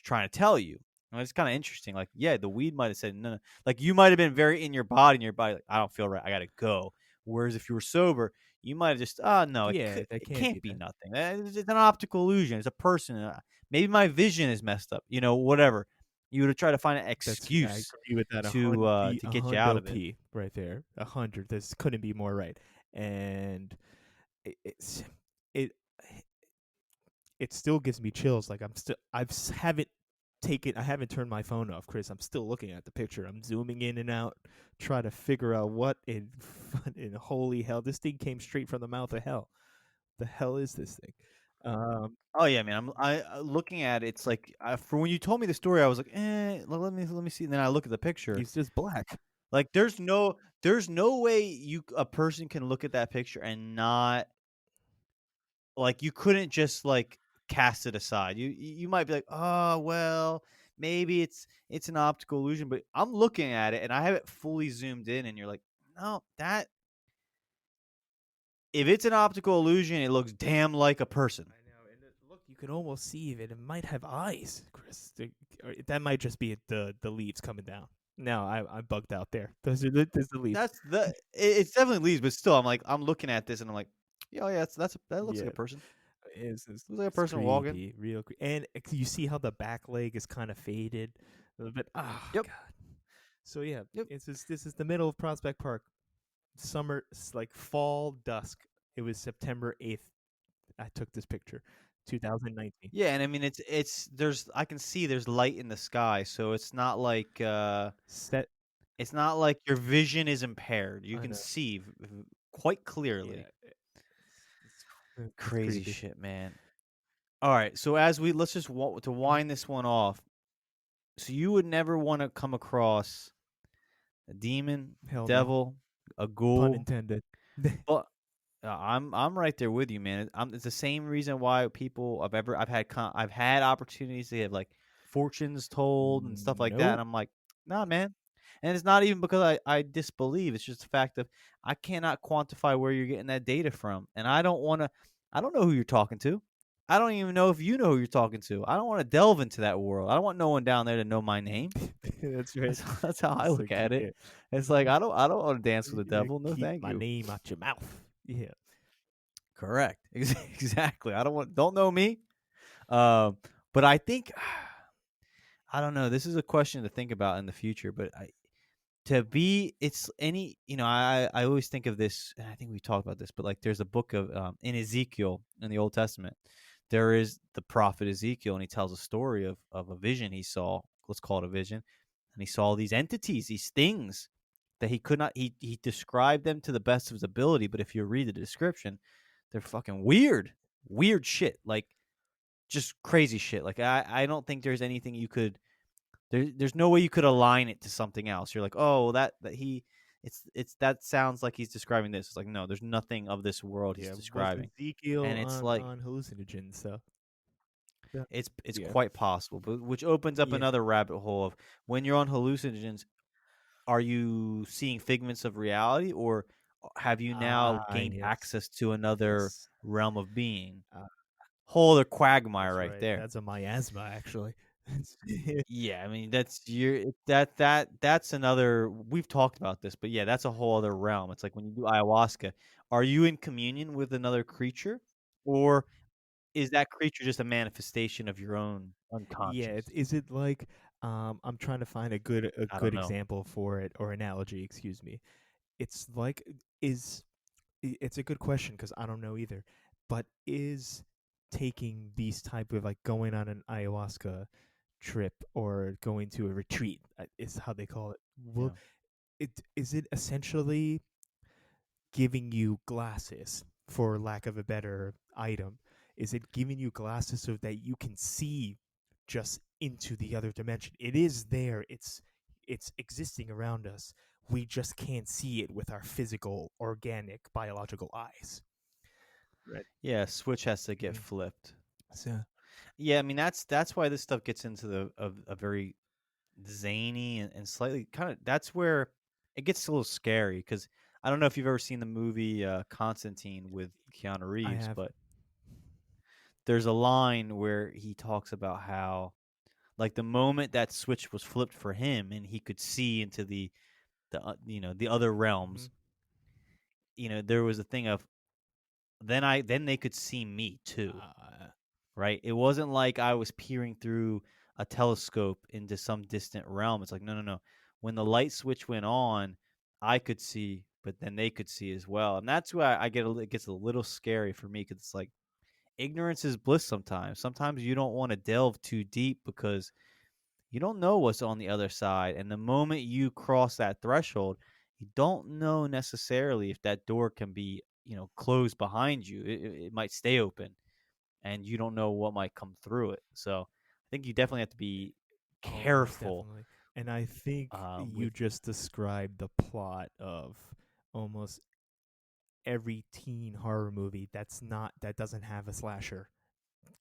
to tell you. And it's kind of interesting. Like, yeah, the weed might have said no, no. Like, you might have been very in your body, and your body like, I don't feel right. I gotta go. Whereas if you were sober, you might have just, oh no, Yeah, that it can't can't be be that. nothing. It's an optical illusion. It's a person. Maybe my vision is messed up, whatever. You would try to find an I excuse agree with that to a get you out hundo of it. p right there. 100. This couldn't be more right. And it's it it still gives me chills. Like I haven't turned my phone off, Chris. I'm still looking at the picture. I'm zooming in and out, trying to figure out what in in holy hell this thing came straight from the mouth of hell. The hell is this thing? Um, Oh yeah, man. Looking at it. It's like, for when you told me the story, I was like, let me see. And then I look at the picture. he's just black. Like, there's no way a person can look at that picture and not, like, you couldn't just, like, cast it aside. You might be like, oh well, maybe it's an optical illusion, but I'm looking at it and I have it fully zoomed in, and you're like, no, that if it's an optical illusion, it looks damn like a person. I know, and look, you can almost see it. It might have eyes, Chris. That might just be the leaves coming down. No, I'm bugged out there. Those are the leaves. It's definitely leaves, but still, I'm looking at this and I'm like, yeah, oh yeah, that looks like Yeah, a person. it's Looks like a it's person walking. creepy, real creepy. And you see how the back leg is kind of faded a little bit. Ah, Yep, God. So yeah, yep. this is the middle of Prospect Park. Summer, like fall dusk. It was September 8th. I took this picture, 2019. Yeah, and I mean, there's I can see there's light in the sky, so Set. it's not like your vision is impaired. You I can know. see quite Yeah, clearly. it's Crazy creepy. shit, man. All right, so let's just to Mhm. wind this one off. So you would never want to come across a demon, Hell no. devil, a Pun ghoul. intended. But I'm right there with you, man. It's the same reason why people I've had opportunities to have, like, fortunes told and stuff like that, and Nope. I'm like, nah, man. And it's not even because I disbelieve. It's just the fact of, I cannot quantify where you're getting that data from, and I don't want to. I don't know who you're talking to. I don't even know if you know who you're talking to. I don't want to delve into that world. I don't want no one down there to know my name. That's right. That's how I It's look like, at it. yeah, It's like, I don't want to dance with the yeah, devil. No, keep thank my you. name out your mouth. Yeah. Correct. Exactly. Don't know me. Um, but I think, I don't know. This is a question to think about in the future. But it's any, I always think of this, and I think we talked about this. But, like, there's a book of, in Ezekiel in the Old Testament. There is the prophet Ezekiel, and he tells a story of a vision he saw. Let's call it a vision, and he saw these entities, these things that he could not. He described them to the best of his ability, but if you read the description, they're fucking weird shit. Like, just crazy shit. Like, I don't think there's anything you could. There's no way you could align it to something else. You're like, oh, well, that he. It's that sounds like he's describing this. It's like, no, there's nothing of this world he's Yeah. Was describing, Ezekiel and it's like, on hallucinogens? So yeah. it's Yeah. quite possible, but which opens up Yeah. another rabbit hole of, when you're on hallucinogens, are you seeing figments of reality, or have you now Ah, gained yes. access to another Yes. realm of being? Uh, Whole other quagmire that's right right. there. That's a miasma, actually. Yeah, I mean, that's another, we've talked about this, but yeah, that's a whole other realm. It's like when you do ayahuasca, are you in communion with another creature, or is that creature just a manifestation of your own Yeah, unconscious? is it like I'm trying to find a I good don't know. example for it or analogy, excuse me. It's like is it's a good question because I don't know either. But is taking these type of like going on an ayahuasca trip or going to a retreat is how they call it. Well, Yeah. is it essentially giving you glasses for lack of a better item? Is it giving you glasses so that you can see just into the other dimension? It is there. It's existing around us. We just can't see it with our physical, organic, biological eyes. Right. Yeah, switch has to get Mm. flipped. So Yeah, I mean that's why this stuff gets into the of a very zany and slightly kind of that's where it gets a little scary because I don't know if you've ever seen the movie Constantine with Keanu I Reeves, have. but there's a line where he talks about how like the moment that switch was flipped for him and he could see into the other Mm-hmm. realms, there was a thing of then they could see me too, right? It wasn't like I was peering through a telescope into some distant realm. It's like, no, no, no. When the light switch went on, I could see, but then they could see as well. And that's why it gets a little scary for me because it's like ignorance is bliss sometimes. Sometimes you don't want to delve too deep because you don't know what's on the other side. And the moment you cross that threshold, you don't know necessarily if that door can be, closed behind you. It might stay open and you don't know what might come through it. So I think you definitely have to be Oh, most careful definitely. And I think you with. just described the plot of almost every teen horror movie that doesn't have a slasher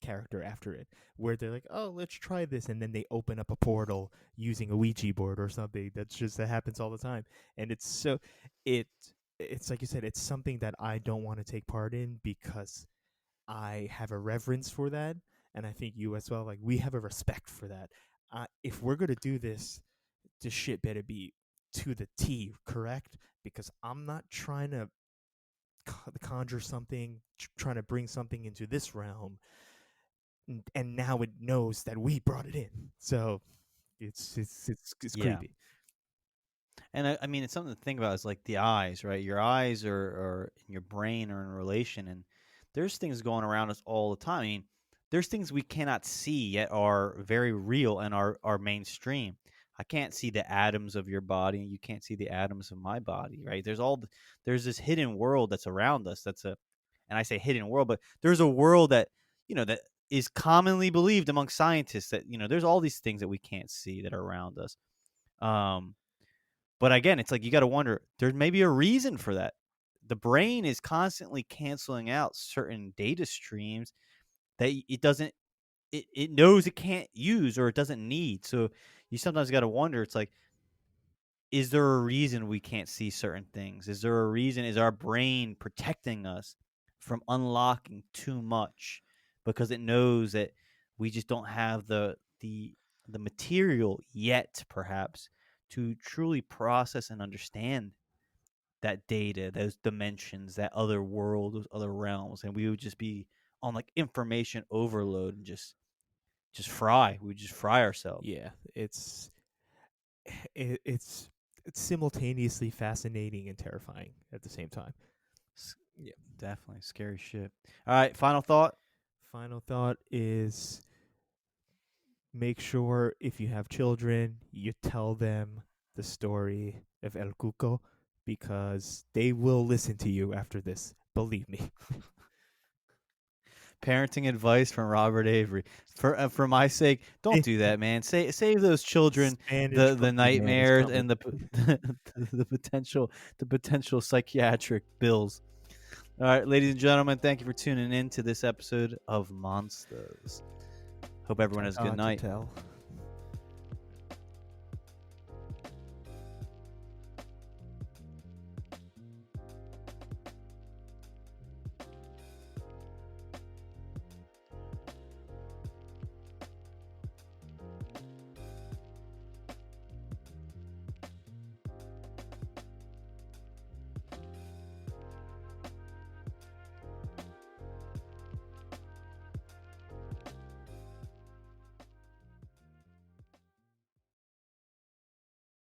character after it, where they're like, "Oh, let's try this," and then they open up a portal using a Ouija board or something. That happens all the time, and it it's like you said, it's something that I don't want to take part in because I have a reverence for that, and I think you as well. Like we have a respect for that. If we're gonna do this shit better be to the T, correct? Because I'm not trying to conjure something, trying to bring something into this realm, and now it knows that we brought it in. So it's Yeah. creepy. And I mean, it's something to think about. Is like the eyes, right? Your eyes are in your brain are in relation, and there's things going around us all the time. I mean, there's things we cannot see yet are very real and are mainstream. I can't see the atoms of your body, and you can't see the atoms of my body, right? There's this hidden world that's around us. And I say hidden world, but there's a world that is commonly believed among scientists that there's all these things that we can't see that are around us. Um, but again, it's like you got to wonder there may be a reason for that. The brain is constantly canceling out certain data streams that it doesn't it knows it can't use or it doesn't need. So you sometimes got to wonder it's like is there a reason we can't see certain things? Is there a reason is our brain protecting us from unlocking too much because it knows that we just don't have the material yet perhaps to truly process and understand that data, those dimensions, that other world, those other realms, and we would just be on like information overload and just fry. We would just fry ourselves. Yeah, it, it's it's simultaneously fascinating and terrifying at the same time. Yeah. Definitely scary shit. All right, final thought. Final thought is make sure if you have children, you tell them the story of El Cuco because they will listen to you after this. Believe me. Parenting advice from Robert Avery. For my sake, don't do that, man. Save those children Spanish the boogeyman is nightmares coming. and the potential psychiatric bills. All right, ladies and gentlemen, thank you for tuning in to this episode of Monsters. Hope everyone has a good Ta-ta to night. tell.